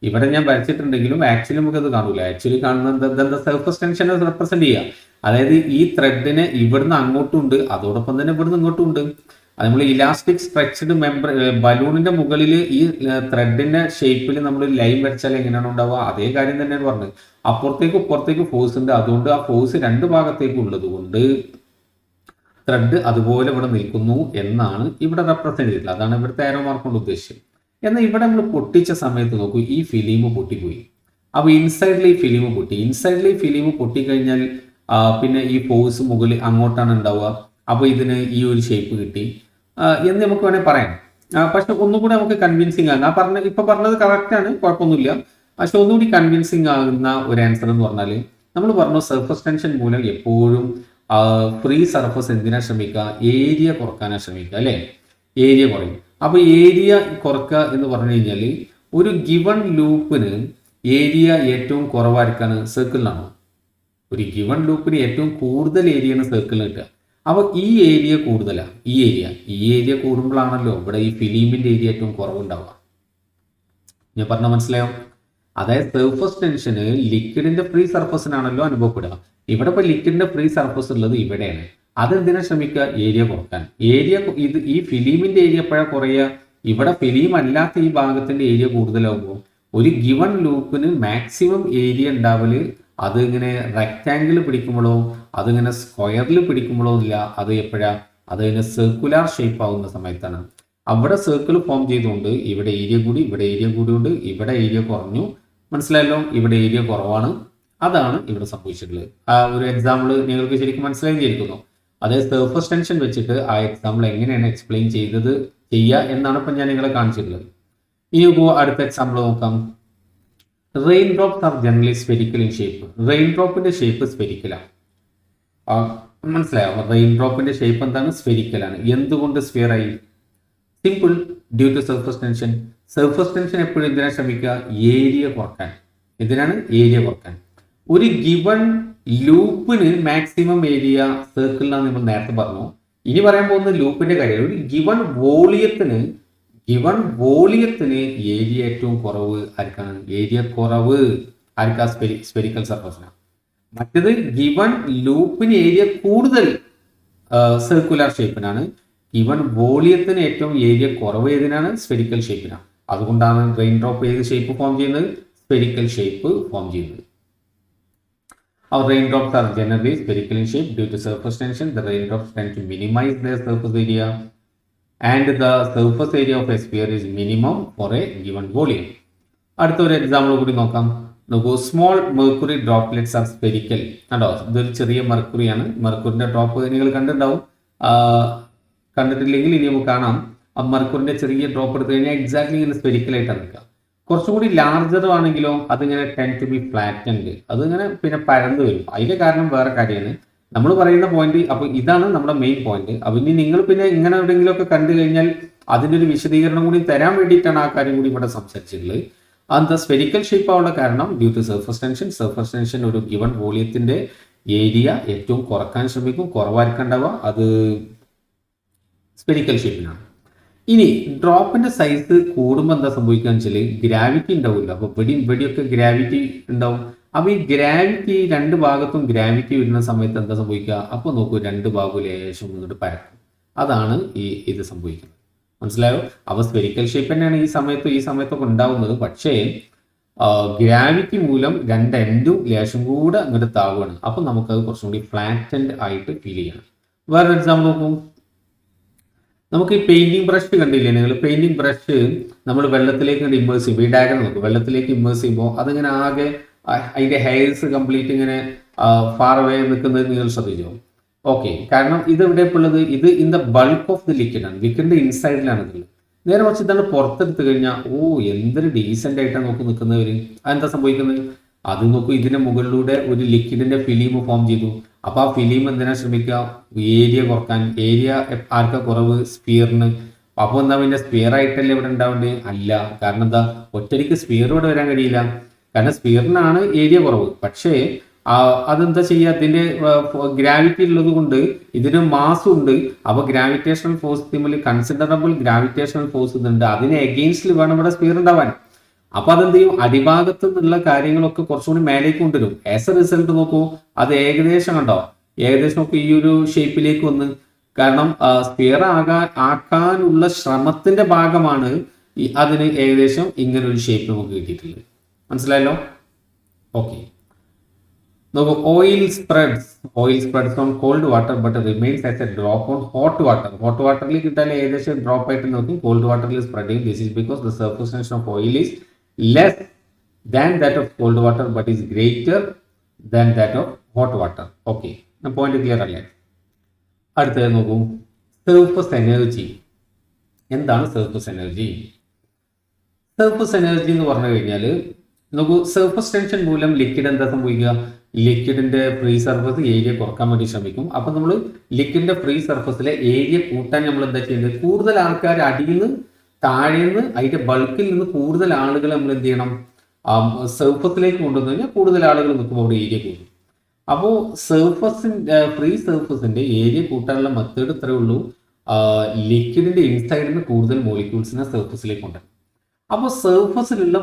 ഇവിടെ ഞാൻ വരച്ചിട്ടുണ്ടെങ്കിലും ആക്ച്വലി നമുക്കത് കാണൂല. ആക്ച്വലി കാണുന്നത് എന്താ? സർഫസ് ടെൻഷൻ റെപ്രസെന്റ് ചെയ്യുക. അതായത് ഈ ത്രെഡിന് ഇവിടുന്ന് അങ്ങോട്ടും ഉണ്ട്, അതോടൊപ്പം തന്നെ ഇവിടുന്ന് ഇങ്ങോട്ടും ഉണ്ട്. അത് നമ്മൾ ഇലാസ്റ്റിക് സ്ട്രക്ചർഡ് മെമ്പർ ബലൂണിന്റെ മുകളിൽ ഈ ത്രെഡിന്റെ ഷേപ്പിൽ നമ്മൾ ലൈൻ വരച്ചാൽ എങ്ങനെയാണ് ഉണ്ടാവുക? അതേ കാര്യം തന്നെയാണ് പറഞ്ഞത്. അപ്പുറത്തേക്ക് ഇപ്പുറത്തേക്ക് ഫോഴ്സ് ഉണ്ട്. അതുകൊണ്ട് ആ ഫോഴ്സ് രണ്ട് ഭാഗത്തേക്ക് ഉള്ളത് കൊണ്ട് ത്രെഡ് അതുപോലെ ഇവിടെ നിൽക്കുന്നു എന്നാണ് ഇവിടെ റെപ്രസെന്റ് ചെയ്തിട്ടുള്ളത്. അതാണ് ഇവിടുത്തെ ആരോ മാർക്ക് കൊണ്ട് ഉദ്ദേശിച്ചത്. എന്നാൽ ഇവിടെ നമ്മൾ പൊട്ടിച്ച സമയത്ത് നോക്കൂ, ഈ ഫിലിം പൊട്ടിപ്പോയി. അപ്പോൾ ഇൻസൈഡിൽ ഈ ഫിലിം പൊട്ടിക്കഴിഞ്ഞാൽ പിന്നെ ഈ ഫോഴ്സ് മുകളിൽ അങ്ങോട്ടാണ് ഉണ്ടാവുക. അപ്പോൾ ഇതിന് ഈ ഒരു ഷേപ്പ് കിട്ടി എന്ന് നമുക്ക് വേണമെങ്കിൽ പറയാം. പക്ഷെ ഒന്നുകൂടി നമുക്ക് കൺവിൻസിങ് ആകുന്ന ഇപ്പൊ പറഞ്ഞത് കറക്റ്റ് ആണ്, കുഴപ്പമൊന്നുമില്ല. പക്ഷെ ഒന്നുകൂടി കൺവിൻസിങ് ആകുന്ന ഒരു ആൻസർ എന്ന് പറഞ്ഞാൽ നമ്മൾ പറഞ്ഞു സർഫസ് ടെൻഷൻ മൂലം എപ്പോഴും ഫ്രീ സർഫസ് എന്തിനാ ശ്രമിക്കുക, ഏരിയ കുറക്കാനാണ് ശ്രമിക്കുക അല്ലേ, ഏരിയ കുറയും. അപ്പോൾ ഏരിയ കുറക്കുക എന്ന് പറഞ്ഞു കഴിഞ്ഞാൽ ഒരു ഗിവൺ ലൂപ്പിന് ഏരിയ ഏറ്റവും കുറവായിരിക്കാണ് സർക്കിളിനാണോ? ഒരു ഗിവൺ ലൂപ്പിന് ഏറ്റവും കൂടുതൽ ഏരിയയാണ് സർക്കിളിന് കിട്ടുക. അപ്പോൾ ഈ ഏരിയ കൂടുതലാണ്, ഈ ഏരിയ കൂടുമ്പോഴാണല്ലോ ഇവിടെ ഈ ഫിലിമിൻ്റെ ഏരിയ ഏറ്റവും കുറവുണ്ടാവുക. ഞാൻ പറഞ്ഞ മനസ്സിലായോ? അതായത് സർഫസ് ടെൻഷന് ലിക്വിഡിന്റെ ഫ്രീ സർഫസിനാണല്ലോ അനുഭവപ്പെടുക. ഇവിടെ ഇപ്പോൾ ലിക്വിഡിന്റെ ഫ്രീ സർഫസ് ഉള്ളത് ഇവിടെയാണ്. അതെന്തിനാ ശ്രമിക്കുക, ഏരിയ കുറക്കാൻ. ഈ ഫിലിമിന്റെ ഏരിയ എപ്പോഴാണ് കുറയുക, ഇവിടെ ഫിലിം അല്ലാത്ത ഈ ഭാഗത്തിന്റെ ഏരിയ കൂടുതലാകുമ്പോൾ ഒരു ഗിവൺ ലൂപ്പിന് മാക്സിമം ഏരിയ ഉണ്ടാവല് അത് ഇങ്ങനെ റെക്റ്റാങ്കിൾ പിടിക്കുമ്പോഴോ അതിങ്ങനെ സ്ക്വയറിൽ പിടിക്കുമ്പോഴോ ഇല്ല, അത് എപ്പോഴാണ്, അത് ഇങ്ങനെ സർക്കുലാർ ഷേപ്പ് ആവുന്ന സമയത്താണ്. അവിടെ സർക്കിൾ ഫോം ചെയ്തുകൊണ്ട് ഇവിടെ ഏരിയ കൂടി, ഇവിടെ ഏരിയ കൂടിയുണ്ട്, ഇവിടെ ഏരിയ കുറഞ്ഞു. മനസ്സിലായല്ലോ, ഇവിടെ ഏരിയ കുറവാണ്. അതാണ് ഇവിടെ സംഭവിച്ചിട്ടുള്ളത്. ആ ഒരു എക്സാമ്പിൾ നിങ്ങൾക്ക് ശരിക്കും മനസ്സിലായിരിക്കുന്നു. അതായത് സർഫസ് ടെൻഷൻ വെച്ചിട്ട് ആ എക്സാമ്പിൾ എങ്ങനെയാണ് എക്സ്പ്ലെയിൻ ചെയ്യുക എന്നാണ് ഇപ്പം ഞാൻ നിങ്ങളെ കാണിച്ചിട്ടുള്ളത്. ഇനി അടുത്ത എക്സാമ്പിൾ നോക്കാം. Rain drops are generally spherical in shape. Rain ഡ്രോപ്പിന്റെ ഷേപ്പ് സ്പെരിക്കലാണ്. മനസ്സിലായോ? റെയിൻ ഡ്രോപ്പിന്റെ ഷേപ്പ് എന്താണ്, സ്പെരിക്കലാണ്. എന്തുകൊണ്ട് സ്ഫിയർ ആയി? Simple, due to surface tension. Surface tension എപ്പോഴും എന്തിനാണ് ശ്രമിക്കുക, ഏരിയ കുറക്കാൻ. എന്തിനാണ്, ഏരിയ കുറക്കാൻ. ഒരു ഗിവൺ ലൂപ്പിന് മാക്സിമം ഏരിയ സർക്കിളിനാണ് നമ്മൾ നേരത്തെ പറഞ്ഞു. ഇനി പറയാൻ പോകുന്ന ലൂപ്പിന്റെ കാര്യം. ഒരു ഗിവൺ വോളിയത്തിന് ഏരിയ ഏറ്റവും കുറവ് ആർക്കാണ്, ഏരിയ കുറവ് ആർക്കാ, സ്പെരിക്കൽ സർഫസിനാണ്. മറ്റത് ഗിവൺ ലൂപ്പിന് ഏരിയ കൂടുതൽ സർക്കുലർ ഷേപ്പിനാണ്. ഗിവൺ വോളിയത്തിന് ഏറ്റവും ഏരിയ കുറവ് ഏതിനാണ്, സ്പെരിക്കൽ ഷേപ്പിനാണ്. അതുകൊണ്ടാണ് റെയിൻ ഡ്രോപ്പ് ഏത് ഷേപ്പ് ഫോം ചെയ്യുന്നത്, സ്പെരിക്കൽ ഷേപ്പ് ഫോം ചെയ്യുന്നത്. Our raindrops are generally spherical in shape due to surface tension. The raindrops tend to minimize their surface area, and the surface area of a sphere is minimum for a given volume. അടുത്ത ഒരു example കൂടി നോക്കാം. നോക്കൂ, small mercury droplets are spherical. കണ്ടോ, ഇതൊരു ചെറിയ മെർക്കുറിയാണ്. മെർക്കുറിന്റെ drop നിങ്ങൾ കണ്ടിട്ടുണ്ടാവും. കണ്ടിട്ടില്ലെങ്കിൽ ഇനി നമുക്ക് കാണാം. ആ മെർക്കുറിന്റെ ചെറിയ ഡ്രോപ്പ് എടുത്തു കഴിഞ്ഞാൽ എക്സാക്ട്ലി ഇങ്ങനെ സ്പെരിക്കൽ ആയിട്ടാണ് നിൽക്കുക. കുറച്ചും കൂടി ലാർജർ ആണെങ്കിലോ അതിങ്ങനെ ടെൻ ടു ബി ഫ്ലാറ്റൻഡ്, അതിങ്ങനെ പിന്നെ പരന്നു വരും. അതിന്റെ കാരണം വേറെ കാര്യമാണ്. നമ്മൾ പറയുന്ന പോയിന്റ്, അപ്പൊ ഇതാണ് നമ്മുടെ മെയിൻ പോയിന്റ്. അപ്പൊ ഇനി നിങ്ങൾ പിന്നെ ഇങ്ങനെ എവിടെയെങ്കിലും ഒക്കെ കണ്ടു കഴിഞ്ഞാൽ അതിന്റെ ഒരു വിശദീകരണം കൂടി തരാൻ വേണ്ടിയിട്ടാണ് ആ കാര്യം കൂടി ഇവിടെ സംസാരിച്ചിട്ടുള്ളത്. അത് സ്പെരിക്കൽ ഷേപ്പ് ആവുള്ള കാരണം due to surface tension. Surface tension ഒരു ഗിവൺ വോളിയത്തിന്റെ ഏരിയ ഏറ്റവും കുറക്കാൻ ശ്രമിക്കും, കുറവായിരിക്കണ്ടാവുക, അത് സ്പെരിക്കൽ ഷേപ്പിനാണ്. ഇനി ഡ്രോപ്പിന്റെ സൈസ് കൂടുമ്പോൾ എന്താ സംഭവിക്കുക വെച്ചാൽ ഗ്രാവിറ്റി ഉണ്ടാവില്ല. അപ്പൊ വെടിയൊക്കെ ഗ്രാവിറ്റി ഉണ്ടാവും. അപ്പൊ ഈ ഗ്രാവിറ്റി രണ്ട് ഭാഗത്തും ഗ്രാവിറ്റി വരുന്ന സമയത്ത് എന്താ സംഭവിക്കുക, അപ്പൊ നോക്കൂ രണ്ട് ഭാഗവും ലേശം ഇങ്ങോട്ട് പരക്കും. അതാണ് ഇത് സംഭവിക്കുന്നത്. മനസ്സിലായോ? അപ്പൊ സ്പെരിക്കൽ ഷേപ്പ് തന്നെയാണ് ഈ സമയത്തൊക്കെ ഉണ്ടാവുന്നത്. പക്ഷേ ഗ്രാവിറ്റി മൂലം രണ്ട് എൻഡും ലേശം കൂടെ അങ്ങോട്ട് താവുകയാണ്. അപ്പൊ നമുക്കത് കുറച്ചും കൂടി ഫ്ലാറ്റൻഡ് ആയിട്ട് ഫീൽ ചെയ്യണം. വേറൊരു എക്സാമ്പിൾ നോക്കൂ. നമുക്ക് ഈ പെയിന്റിംഗ് ബ്രഷ് കണ്ടില്ലേ നിങ്ങൾ? പെയിന്റിംഗ് ബ്രഷ് നമ്മൾ വെള്ളത്തിലേക്ക് ഇമ്മേഴ്സ് ചെയ്യുമ്പോൾ, ഈ ഡയഗ്രം നോക്കും, വെള്ളത്തിലേക്ക് ഇമ്മേഴ്സ് ചെയ്യുമ്പോൾ അതിങ്ങനെ ആകെ അതിന്റെ ഹെയർസ് കംപ്ലീറ്റ് ഇങ്ങനെ ഫാർ അവേ നിൽക്കുന്നത് നിങ്ങൾ ശ്രദ്ധിച്ചോ? ഓക്കെ, കാരണം ഇത് എവിടെ ഉള്ളത്, ഇത് in the bulk of the ലിക്വിഡാണ്, ലിക്വിഡിന്റെ ഇൻസൈഡിലാണ് ഇതുള്ളത്. നേരെ കുറച്ച് ഇതാണ് പുറത്തെടുത്ത് കഴിഞ്ഞാൽ എന്തൊരു ഡീസെന്റ് ആയിട്ടാണ് നോക്കി നിൽക്കുന്നവര്. അതെന്താ സംഭവിക്കുന്നത്, അത് നോക്കൂ, ഇതിന്റെ മുകളിലൂടെ ഒരു ലിക്വിഡിന്റെ ഫിലിം ഫോം ചെയ്തു. അപ്പൊ ആ ഫിലിം എന്തിനാ ശ്രമിക്കുക, ഏരിയ കുറക്കാൻ. ഏരിയ ആർക്കാ കുറവ്, സ്പിയറിന്. അപ്പോൾ എന്താ പിന്നെ സ്പിയർ ആയിട്ടല്ലേ ഇവിടെ ഉണ്ടാവേണ്ടത്? അല്ല. കാരണം എന്താ, ഒറ്റയ്ക്ക് സ്പിയർ ഇവിടെ വരാൻ കഴിയില്ല. കാരണം സ്പിയറിനാണ് ഏരിയ കുറവ്. പക്ഷേ അതെന്താ ചെയ്യുക, അതിന്റെ ഗ്രാവിറ്റി ഉള്ളത് കൊണ്ട് ഇതിന് മാസും ഉണ്ട്. അപ്പൊ ഗ്രാവിറ്റേഷണൽ ഫോഴ്സ് തമ്മിൽ കൺസിഡറബിൾ ഗ്രാവിറ്റേഷണൽ ഫോഴ്സ് ഇതുണ്ട്. അതിന് എഗെയിൻസ്റ്റിൽ വേണം ഇവിടെ സ്പിയർ ഉണ്ടാവാൻ. അപ്പൊ അതെന്ത് ചെയ്യും, അടിഭാഗത്ത് നിന്നുള്ള കാര്യങ്ങളൊക്കെ കുറച്ചുകൂടി മേലേക്ക് കൊണ്ടുവരും. ആസ് എ റിസൾട്ട് നോക്കൂ, അത് ഏകദേശം കണ്ടോ, ഏകദേശം നോക്കൂ ഈ ഒരു ഷേപ്പിലേക്ക് വന്ന്. കാരണം സ്പിയർ ആക്കാനുള്ള ശ്രമത്തിന്റെ ഭാഗമാണ് അതിന് ഏകദേശം ഇങ്ങനെ ഒരു ഷേപ്പ് നമുക്ക് കിട്ടിയിട്ടുള്ളത്. മനസ്സിലായല്ലോ? ഓക്കെ, നോക്കൂ, oil spreads on called water but remains as A drop on hot water. Hot വാട്ടറിൽ കിട്ടാൻ ഏകദേശം ഡ്രോപ്പ് ആയിട്ട് നോക്കും, കോൾഡ് വാട്ടറിൽ സ്പ്രെഡ് ചെയ്യും. This is because the surface tension of oil is less than that of cold water but is greater than that of hot water. Okay, point clear അല്ലേ? അടുത്തത് നോക്കൂ, സർഫസ് എനർജി. എന്താണ് surface energy? Surface energy എന്ന് പറഞ്ഞു കഴിഞ്ഞാൽ നമുക്ക് surface tension മൂലം liquid എന്താ സംഭവിക്കുക? ലിക്വിഡിന്റെ ഫ്രീ സർഫസ് ഏരിയ കുറക്കാൻ വേണ്ടി ശ്രമിക്കും. അപ്പം നമ്മൾ ലിക്വിഡിന്റെ ഫ്രീ സർഫസിലെ ഏരിയ കൂട്ടാൻ നമ്മൾ എന്താ ചെയ്യുന്നത്? കൂടുതൽ ആൾക്കാർ അടിയിൽ നിന്ന് താഴെ നിന്ന് അതിന്റെ ബൾക്കിൽ നിന്ന് കൂടുതൽ ആളുകൾ നമ്മൾ എന്ത് ചെയ്യണം? സർഫസിലേക്ക് കൊണ്ടുവന്നു കഴിഞ്ഞാൽ കൂടുതൽ ആളുകൾ നിൽക്കുമ്പോൾ അവിടെ ഏരിയ കൂടും. അപ്പോൾ ഫ്രീ സർഫസിന്റെ ഏരിയ കൂട്ടാനുള്ള മെത്തേഡ് ഇത്രയേ ഉള്ളൂ. ലിക്വിഡിന്റെ ഇൻസൈഡിൽ നിന്ന് കൂടുതൽ മോളിക്യൂൾസിനെ സർഫസിലേക്ക് കൊണ്ടുവരും. അപ്പോൾ സർഫസിലുള്ള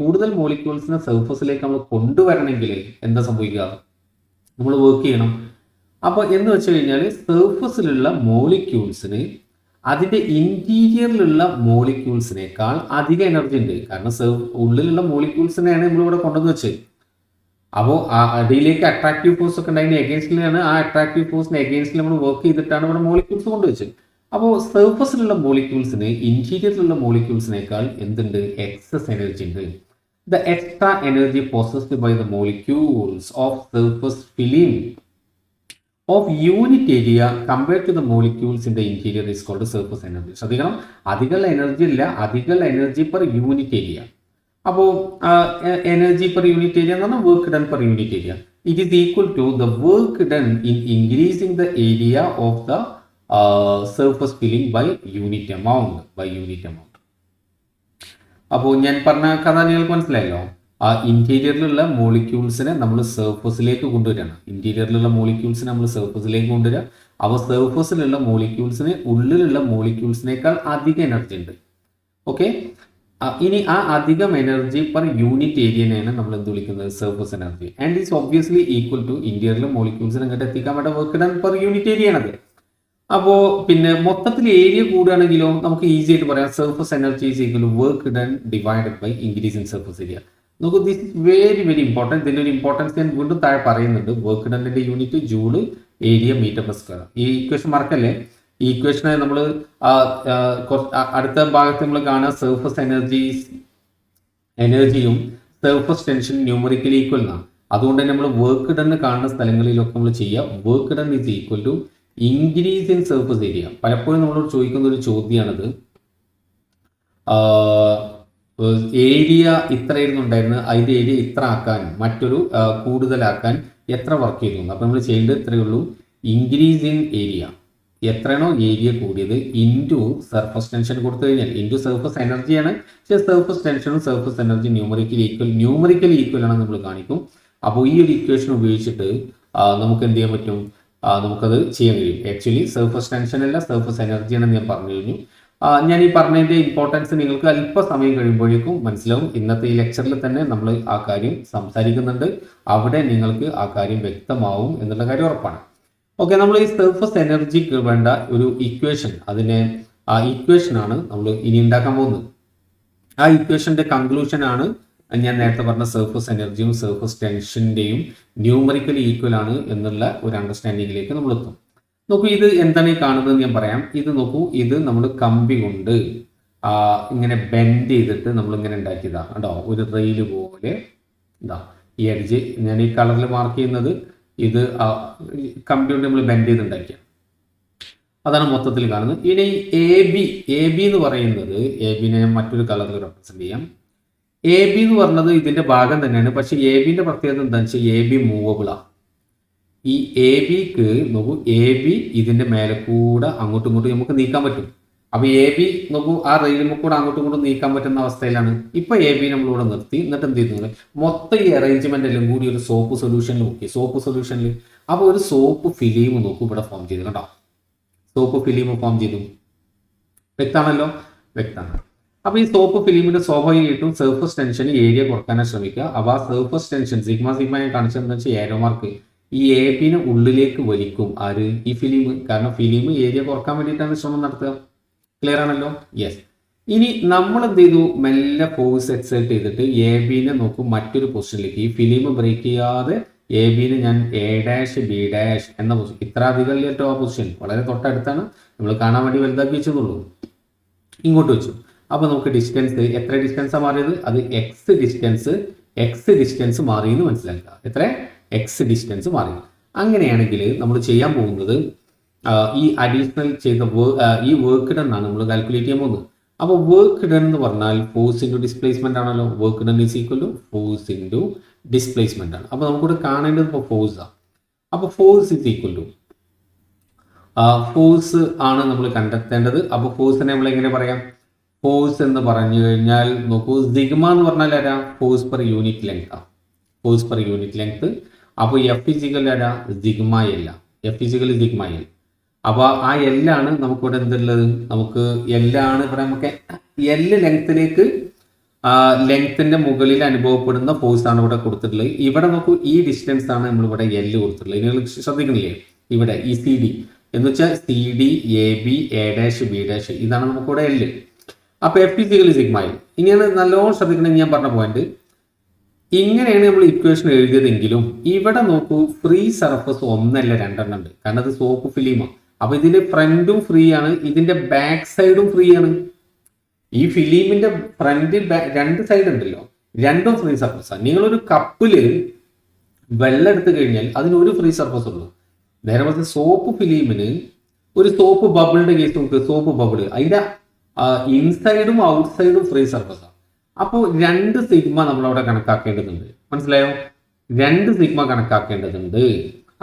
കൂടുതൽ മോളിക്യൂൾസിനെ സർഫസിലേക്ക് നമ്മൾ കൊണ്ടുവരണമെങ്കിൽ എന്താ സംഭവിക്കുക? നമ്മൾ വർക്ക് ചെയ്യണം. അപ്പോൾ എന്ന് വെച്ച് കഴിഞ്ഞാൽ സർഫസിലുള്ള മോളിക്യൂൾസിന് അതിന്റെ ഇന്റീരിയറിലുള്ള മോളിക്യൂൾസിനേക്കാൾ അധിക എനർജി ഉണ്ട്. കാരണം ഉള്ളിലുള്ള മോളിക്യൂൾസിനെയാണ് നമ്മളിവിടെ കൊണ്ടുവന്ന് വെച്ചത്. അപ്പോൾ ആ അടിയിലേക്ക് അട്രാക്റ്റീവ് ഫോഴ്സ് ഒക്കെ ഉണ്ടായതിന് എഗെയിൻസ്റ്റിലാണ്. ആ അട്രാക്റ്റീവ് ഫോഴ്സിന് എഗെയിൻസ്റ്റിൽ നമ്മൾ വർക്ക് ചെയ്തിട്ടാണ് ഇവിടെ മോളിക്യൂൾസ് കൊണ്ടുവച്ചത്. അപ്പോൾ സർഫസിലുള്ള മോളിക്യൂൾസിന് ഇന്റീരിയറിലുള്ള മോളിക്യൂൾസിനേക്കാൾ എന്തുണ്ട്? എക്സസ് എനർജി ഉണ്ട്. The extra energy possessed by the molecules of surface film of unit area compared to the molecules in the interior is called surface energy. ശ്രദ്ധിക്കണം, അധികം എനർജി ഇല്ല, അധികം എനർജി പെർ യൂണിറ്റ് ഏരിയ. അപ്പോൾ energy per unit area എന്ന് പറഞ്ഞാൽ work done per unit area. It is equal to the work done in increasing the area of the surface filling by unit amount. അപ്പോൾ ഞാൻ പറഞ്ഞ കഥ നിങ്ങൾക്ക് മനസ്സിലായല്ലോ. ആ ഇന്റീരിയറിലുള്ള മോളിക്യൂൾസിനെ നമ്മൾ സർഫസിലേക്ക് കൊണ്ടുവരികയാണ്. അവ സർഫസിലുള്ള മോളിക്യൂൾസിന് ഉള്ളിലുള്ള മോളിക്യൂൾസിനേക്കാൾ അധിക എനർജി ഉണ്ട്. ഓക്കെ, ഇനി ആ അധികം എനർജി പെർ യൂണിറ്റ് ഏരിയനെയാണ് നമ്മൾ എന്ത് വിളിക്കുന്നത്? Surface energy. And is obviously equal to ഇന്റീരിയറിലെ മോളിക്യൂൾസിനെ അങ്ങോട്ട് എത്തിക്കാൻ വേണ്ട work done per unit area ആണത്. അപ്പോൾ പിന്നെ മൊത്തത്തിൽ ഏരിയ കൂടുകയാണെങ്കിലോ നമുക്ക് ഈസി ആയിട്ട് പറയാം surface energy is equal to work done divided by increase in surface area. നമുക്ക് this is very very important. ഇതിൻ്റെ ഒരു ഇമ്പോർട്ടൻസ് ഞാൻ വീണ്ടും താഴെ പറയുന്നുണ്ട്. വർക്ക് ഡണ്ണിന്റെ unit joule, area metre per square. ഈ ഇക്വേഷൻ മറക്കല്ലേ. ഈ ഇക്വേഷനെ നമ്മൾ അടുത്ത ഭാഗത്ത് നമ്മൾ കാണുക സർഫസ് എനർജിയും സർഫസ് ടെൻഷൻ ന്യൂമറിക്കലി ഈക്വൽ എന്നാണ്. അതുകൊണ്ട് തന്നെ നമ്മൾ വർക്ക് ഡൺ കാണുന്ന സ്ഥലങ്ങളിലൊക്കെ നമ്മൾ ചെയ്യുക work done is equal to increase in surface area. പലപ്പോഴും നമ്മളോട് ചോദിക്കുന്ന ഒരു ചോദ്യമാണത്. ഏരിയ ഇത്രയായിരുന്നു ഉണ്ടായിരുന്നത്, അതിൻ്റെ ഏരിയ ഇത്ര ആക്കാൻ, മറ്റൊരു കൂടുതലാക്കാൻ എത്ര വർക്ക് ചെയ്തു? അപ്പോൾ നമ്മൾ ചെയ്യേണ്ടത് ഇത്രയേ ഉള്ളൂ. ഇൻക്രീസ് ഇൻ ഏരിയ, എത്രയാണോ ഏരിയ കൂടിയത് ഇൻറ്റു സർഫസ് ടെൻഷൻ കൊടുത്തു കഴിഞ്ഞാൽ ഇൻറ്റു സർഫസ് എനർജിയാണ്. പക്ഷേ സർഫസ് ടെൻഷനും സർഫസ് എനർജി ന്യൂമറിക്കലി ഈക്വൽ ആണെന്ന് നമ്മൾ കാണിക്കും. അപ്പോൾ ഈ ഒരു ഇക്വേഷൻ ഉപയോഗിച്ചിട്ട് നമുക്ക് എന്ത് ചെയ്യാൻ പറ്റും? നമുക്കത് ചെയ്യാൻ കഴിയും. ആക്ച്വലി സർഫസ് ടെൻഷൻ അല്ല, സർഫസ് എനർജിയാണെന്ന് ഞാൻ പറഞ്ഞു കഴിഞ്ഞു. ഞാൻ ഈ പറഞ്ഞതിൻ്റെ ഇമ്പോർട്ടൻസ് നിങ്ങൾക്ക് അല്പസമയം കഴിയുമ്പോഴേക്കും മനസ്സിലാവും. ഇന്നത്തെ ഈ ലെക്ചറിൽ തന്നെ നമ്മൾ ആ കാര്യം സംസാരിക്കുന്നുണ്ട്. അവിടെ നിങ്ങൾക്ക് ആ കാര്യം വ്യക്തമാവും എന്നുള്ള കാര്യം ഉറപ്പാണ്. ഓക്കെ, നമ്മൾ ഈ സർഫസ് എനർജിക്ക് വേണ്ട ഒരു ഇക്വേഷൻ, ആ ഇക്വേഷനാണ് നമ്മൾ ഇനി ഉണ്ടാക്കാൻ പോകുന്നത്. ആ ഇക്വേഷന്റെ കൺക്ലൂഷൻ ആണ് ഞാൻ നേരത്തെ പറഞ്ഞ സർഫസ് എനർജിയും സർഫസ് ടെൻഷൻ്റെയും ന്യൂമറിക്കലി ഈക്വൽ ആണ് എന്നുള്ള ഒരു അണ്ടർസ്റ്റാൻഡിങ്ങിലേക്ക് നമ്മൾ എത്തും. നോക്കൂ, ഇത് എന്താണ് ഈ കാണുന്നത് ഞാൻ പറയാം. ഇത് നോക്കൂ, ഇത് നമ്മൾ കമ്പി കൊണ്ട് ഇങ്ങനെ ബെൻഡ് ചെയ്തിട്ട് നമ്മൾ ഇങ്ങനെ ഉണ്ടാക്കിയതാ കേട്ടോ. ഒരു റെയിൽ പോലെ ഇതാ ഈ എഡ്ജ് ഞാൻ ഈ കളറിൽ മാർക്ക് ചെയ്യുന്നത് ഇത് കമ്പി കൊണ്ട് നമ്മൾ ബെൻഡ് ചെയ്തുണ്ടാക്കിയ അതാണ് മൊത്തത്തിൽ കാണുന്നത്. ഇനി എ ബി എന്ന് പറയുന്നത്, എ ബിനെ മറ്റൊരു കളറിൽ റെപ്രസെന്റ് ചെയ്യാം. എ ബി എന്ന് പറഞ്ഞത് ഇതിന്റെ ഭാഗം തന്നെയാണ്. പക്ഷെ എ ബിന്റെ പ്രത്യേകത എന്താണെന്ന് വെച്ചാൽ എ ബി മൂവബിളാണ്. ഈ എ ബിക്ക് നോക്കൂ, എ ബി ഇതിന്റെ മേലെ കൂടെ അങ്ങോട്ടും ഇങ്ങോട്ടും നമുക്ക് നീക്കാൻ പറ്റും. അപ്പൊ എ ബി നോക്കൂ, ആ റെയിലുമ്പോൾ കൂടെ അങ്ങോട്ടും ഇങ്ങോട്ടും നീക്കാൻ പറ്റുന്ന അവസ്ഥയിലാണ്. ഇപ്പൊ എ ബി നമ്മളിവിടെ നിർത്തി. എന്നിട്ട് എന്ത് ചെയ്യുന്നത്? മൊത്തം ഈ അറേഞ്ച്മെന്റ് എല്ലാം കൂടി ഒരു സോപ്പ് സൊല്യൂഷനിൽ നോക്കി. അപ്പോൾ ഒരു സോപ്പ് ഫിലിം നോക്കൂ ഇവിടെ ഫോം ചെയ്തു കേട്ടോ. സോപ്പ് ഫിലിം ഫോം ചെയ്തു. വ്യക്തമാണല്ലോ? വ്യക്തമാണ്. അപ്പൊ ഈ സോപ്പ് ഫിലിമിന്റെ സ്വാഭാവികമായിട്ടും സർഫസ് ടെൻഷന് ഏരിയ കുറക്കാനാണ് ശ്രമിക്കുക. അപ്പോൾ ആ സർഫസ് ടെൻഷൻ സിഗ്മ ഞാൻ കാണിച്ചതെന്ന് വെച്ചാൽ ഏരോ മാർക്ക് ഈ എ ബിനെ ഉള്ളിലേക്ക് വലിക്കും. ആര്? ഈ ഫിലിം. കാരണം ഫിലിം ഏരിയ കുറക്കാൻ വേണ്ടിയിട്ടാണ് ശ്രമം നടത്തുക. ക്ലിയർ ആണല്ലോ? യെസ്. ഇനി നമ്മൾ എന്ത് ചെയ്തു? മെല്ലെ ഫോഴ്സ് എക്സേർട്ട് ചെയ്തിട്ട് എ ബിനെ നോക്കും മറ്റൊരു പൊസിഷനിലേക്ക്. ഈ ഫിലിം ബ്രേക്ക് ചെയ്യാതെ എ ബിനെ ഞാൻ എ ഡാഷ് ബി ഡാഷ് എന്ന പൊസിഷൻ, ഇത്ര അധികം കേട്ടോ ആ പൊസിഷൻ, വളരെ തൊട്ടടുത്താണ്, നമ്മൾ കാണാൻ വേണ്ടി വലുതാക്കി വെച്ചെന്നുള്ളൂ, ഇങ്ങോട്ട് വെച്ചു. അപ്പോൾ നമുക്ക് ഡിസ്റ്റൻസ്, എത്ര ഡിസ്റ്റൻസാണ് മാറിയത്? അത് എക്സ് ഡിസ്റ്റൻസ് മാറി എന്ന് മനസ്സിലാക്കുക. എത്ര? എക്സ് ഡിസ്റ്റൻസ് മാറി. അങ്ങനെയാണെങ്കിൽ നമ്മൾ ചെയ്യാൻ പോകുന്നത് ഈ അഡീഷണൽ ചെയ്ത ഈ വർക്ക് ഡൺ ആണ് നമ്മൾ കാൽക്കുലേറ്റ് ചെയ്യാൻ പോകുന്നത്. അപ്പോൾ വർക്ക് ഡൺ എന്ന് പറഞ്ഞാൽ ഫോഴ്സ് ഇൻറ്റു ഡിസ്പ്ലേസ്മെന്റ് ആണല്ലോ. Work done is equal to force into displacement ആണ്. അപ്പോൾ നമുക്കിവിടെ കാണേണ്ടത് ഇപ്പോൾ ഫോഴ്സ് ആണ്. അപ്പോൾ force is equal to force ആണ് നമ്മൾ കണ്ടെത്തേണ്ടത്. അപ്പോൾ ഫോഴ്സിനെ നമ്മൾ എങ്ങനെ പറയാം? ഫോഴ്സ് എന്ന് പറഞ്ഞു കഴിഞ്ഞാൽ നോക്കൂ, സിഗ്മ എന്ന് പറഞ്ഞാൽ ആരാ? ഫോഴ്സ് പെർ യൂണിറ്റ് ലെങ്ത് ആണ്. Force per unit length. അപ്പോൾ എഫ് ഇസിക്കൽ ആരാ? Sigma L. F is equal sigma L. അപ്പോൾ ആ എല്ലാണ് നമുക്കിവിടെ എന്തുള്ളത്? നമുക്ക് എല്ലാണ് ഇവിടെ നമുക്ക് എൽ ലെങ്ത്തിലേക്ക് ലെങ്ത്തിന്റെ മുകളിൽ അനുഭവപ്പെടുന്ന ഫോഴ്സ് ആണ് ഇവിടെ കൊടുത്തിട്ടുള്ളത്. ഇവിടെ നോക്കൂ, ഈ ഡിസ്റ്റൻസ് ആണ് നമ്മളിവിടെ എൽ കൊടുത്തിട്ടുള്ളത്. നിങ്ങൾ ശ്രദ്ധിക്കുന്നില്ലേ? ഇവിടെ ഈ സി ഡി എന്ന് വെച്ചാൽ C D A B A dash B dash ഇതാണ് നമുക്കിവിടെ എൽ. അപ്പോൾ എഫ് ഇസിക്കൽ സിഗ്മ എൽ. ഇങ്ങനെ നല്ലോണം ശ്രദ്ധിക്കണമെങ്കിൽ ഞാൻ പറഞ്ഞ പോയിന്റ് ഇങ്ങനെയാണ് നമ്മൾ ഇക്വേഷൻ എഴുതിയതെങ്കിലും ഇവിടെ നോക്കൂ, ഫ്രീ സർഫസ് ഒന്നല്ല രണ്ടെണ്ണം ഉണ്ട്. കാരണം അത് സോപ്പ് ഫിലിമാണ്. അപ്പൊ ഇതിന്റെ ഫ്രണ്ടും ഫ്രീ ആണ്, ഇതിന്റെ ബാക്ക് സൈഡും ഫ്രീ ആണ്. ഈ ഫിലിമിന്റെ ഫ്രണ്ട് രണ്ട് സൈഡ് ഉണ്ടല്ലോ, രണ്ടും ഫ്രീ സർഫസ് ആണ്. നിങ്ങളൊരു കപ്പില് വെള്ളം എടുത്തു കഴിഞ്ഞാൽ അതിനൊരു ഫ്രീ സർഫസ് ഉള്ളൂ. നേരെ മറിച്ച് സോപ്പ് ഫിലിമിന് ഒരു സോപ്പ് ബബിളിന്റെ കേസ് നമുക്ക് സോപ്പ് ബബിള് അതിന്റെ ഇൻസൈഡും ഔട്ട് സൈഡും ഫ്രീ സർഫസ് ആണ്. അപ്പോൾ 2 സിഗ്മ നമ്മളവിടെ കണക്കാക്കേണ്ടതുണ്ട്. മനസ്സിലായോ? 2 സിഗ്മ കണക്കാക്കേണ്ടതുണ്ട്.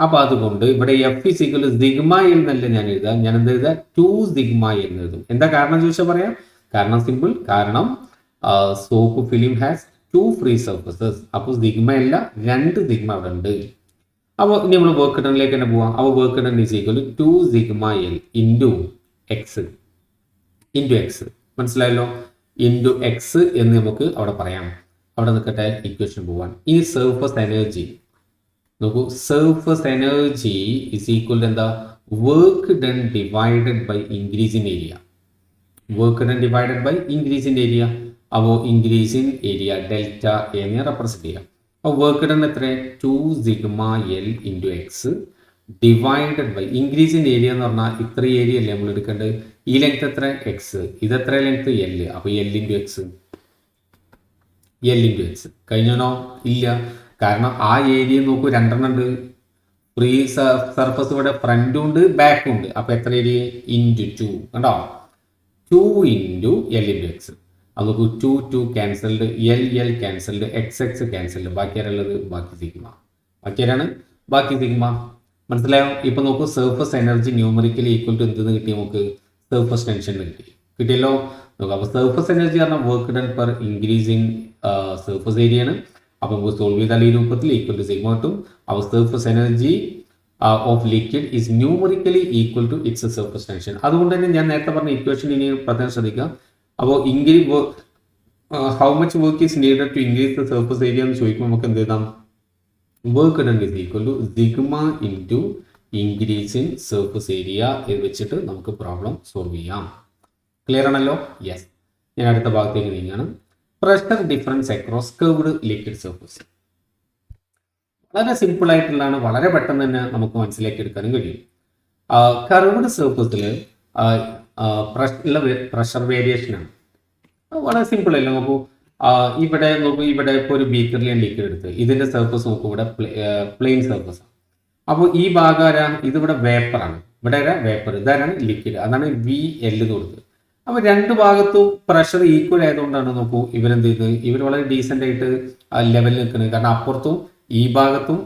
അപ്പൊ അതുകൊണ്ട് ഇവിടെ എഫ് ഇസിക്കൽ സിഗ്മ എൽ എന്നല്ല ഞാൻ എഴുതാം. ഞാൻ എന്താ എഴുതാ? 2 സിഗ്മ എൽ എഴുതും. എന്താ കാരണം ചോദിച്ചാൽ പറയാം. കാരണം സിമ്പിൾ. കാരണം soap film has 2 free surfaces. അപ്പോൾ സിഗ്മ അല്ല, 2 സിഗ്മ അവിടെ ഉണ്ട്. അപ്പോൾ ഇനി നമ്മൾ വർക്ക് ഡണിലേക്ക് തന്നെ പോവാം. അപ്പോൾ work done is equal 2 sigma L into x into x. മനസ്സിലായല്ലോ? ഇൻറ്റു എക്സ് എന്ന് നമുക്ക് അവിടെ പറയാം. അവിടെ നിൽക്കട്ടെ, ഇക്വേഷൻ പോവാൻ. ഈ സർഫസ് എനർജി നോക്കൂ, സർഫസ് എനർജി ഇസ് ഈക്വൽ എന്താ? Work done divided by increase in area. Work done divided by increase in area. അപ്പോൾ ഇൻക്രീസ് ഇൻ ഏരിയ ഡെൽറ്റ എന്നെ റെപ്രസെന്റ് ചെയ്യാം. അപ്പോൾ വർക്ക് ഡൺ എത്ര? 2 sigma L into x divided by increase in area എന്ന് പറഞ്ഞാൽ ഇത്ര area അല്ലേ നമ്മൾ എടുക്കേണ്ടത്. ഈ ലെങ്ത് എത്ര? എക്സ്. ഇതെത്ര ലെങ്ത്? എൽ. അപ്പോൾ L into X. L into X കഴിഞ്ഞോ? ഇല്ല. കാരണം ആ ഏരിയ നോക്കൂ, 2 ഉണ്ട്. ഫ്രീ സർഫസ് ഇവിടെ ഫ്രണ്ടും ഉണ്ട് ബാക്കും ഉണ്ട്. അപ്പൊ എത്ര ഏരിയ? ഇൻറ്റു 2. കണ്ടോ? 2 ഇൻറ്റു എൽ ഇൻറ്റു എക്സ്. അത് നോക്കൂ, 2 cancelled, L cancelled, X cancelled. ബാക്കി ആരുള്ളത്? ബാക്കി സിഗ്മ. ബാക്കി ആരാണ്? ബാക്കി സിഗ്മ. മനസ്സിലായോ? ഇപ്പൊ നോക്കൂ, surface energy numerically equal to എന്തെന്ന് കിട്ടി? നമുക്ക് സർഫസ് ടെൻഷൻ കിട്ടിയല്ലോ. നോക്കാം. അപ്പൊ സർഫസ് എനർജി പറഞ്ഞാൽ work done per increasing surface area ആണ്. അപ്പൊ നമുക്ക് സോൾവ് ചെയ്താൽ ഈ രൂപത്തിൽ ഈക്വൽ ടു സിഗ്മ കിട്ടും. അവർ surface energy of liquid is numerically equal to its surface tension. അതുകൊണ്ട് തന്നെ ഞാൻ നേരത്തെ പറഞ്ഞ ഇക്വേഷൻ ഇനി പ്രത്യേകം ശ്രദ്ധിക്കാം. അപ്പോൾ how much work is needed to increase the surface area എന്ന് ചോദിക്കുമ്പോൾ നമുക്ക് എന്ത് ചെയ്താം? Work done is equal to sigma into increase in surface area എന്ന് വെച്ചിട്ട് നമുക്ക് പ്രോബ്ലം സോൾവ് ചെയ്യാം. ക്ലിയർ ആണല്ലോ? യെസ്. ഞാൻ അടുത്ത ഭാഗത്തേക്ക് നീങ്ങാണ്. Pressure difference across curved liquid surface. വളരെ സിമ്പിൾ ആയിട്ടുള്ളതാണ്. വളരെ പെട്ടെന്ന് തന്നെ നമുക്ക് മനസ്സിലാക്കി എടുക്കാനും കഴിയും. കർവ്ഡ് സർഫസിൽ പ്രഷർ വേരിയേഷൻ ആണ്. വളരെ സിമ്പിൾ അല്ലേ? നോക്കൂ, ഇവിടെ നോക്കൂ, ഇവിടെ ഇപ്പോൾ ഒരു ബീക്കറിൽ ഞാൻ ലിക്വിഡ് എടുത്ത് ഇതിന്റെ സർഫസ് നോക്കൂ, ഇവിടെ പ്ലെയിൻ സർഫസ് ആണ്. അപ്പോൾ ഈ ഭാഗം ആരാ? ഇതിവിടെ വേപ്പറാണ്. ഇവിടെ വേപ്പർ, ഇതാരാണ്? ലിക്വിഡ്. അതാണ് വി എൽ കൊടുത്തത്. അപ്പൊ 2 ഭാഗത്തും പ്രഷർ ഈക്വൽ ആയതുകൊണ്ടാണ് നോക്കൂ ഇവരെന്ത് ചെയ്ത് ഇവർ വളരെ ഡീസെന്റ് ആയിട്ട് ലെവലിൽ നിൽക്കുന്നത്. കാരണം അപ്പുറത്തും ഈ ഭാഗത്തും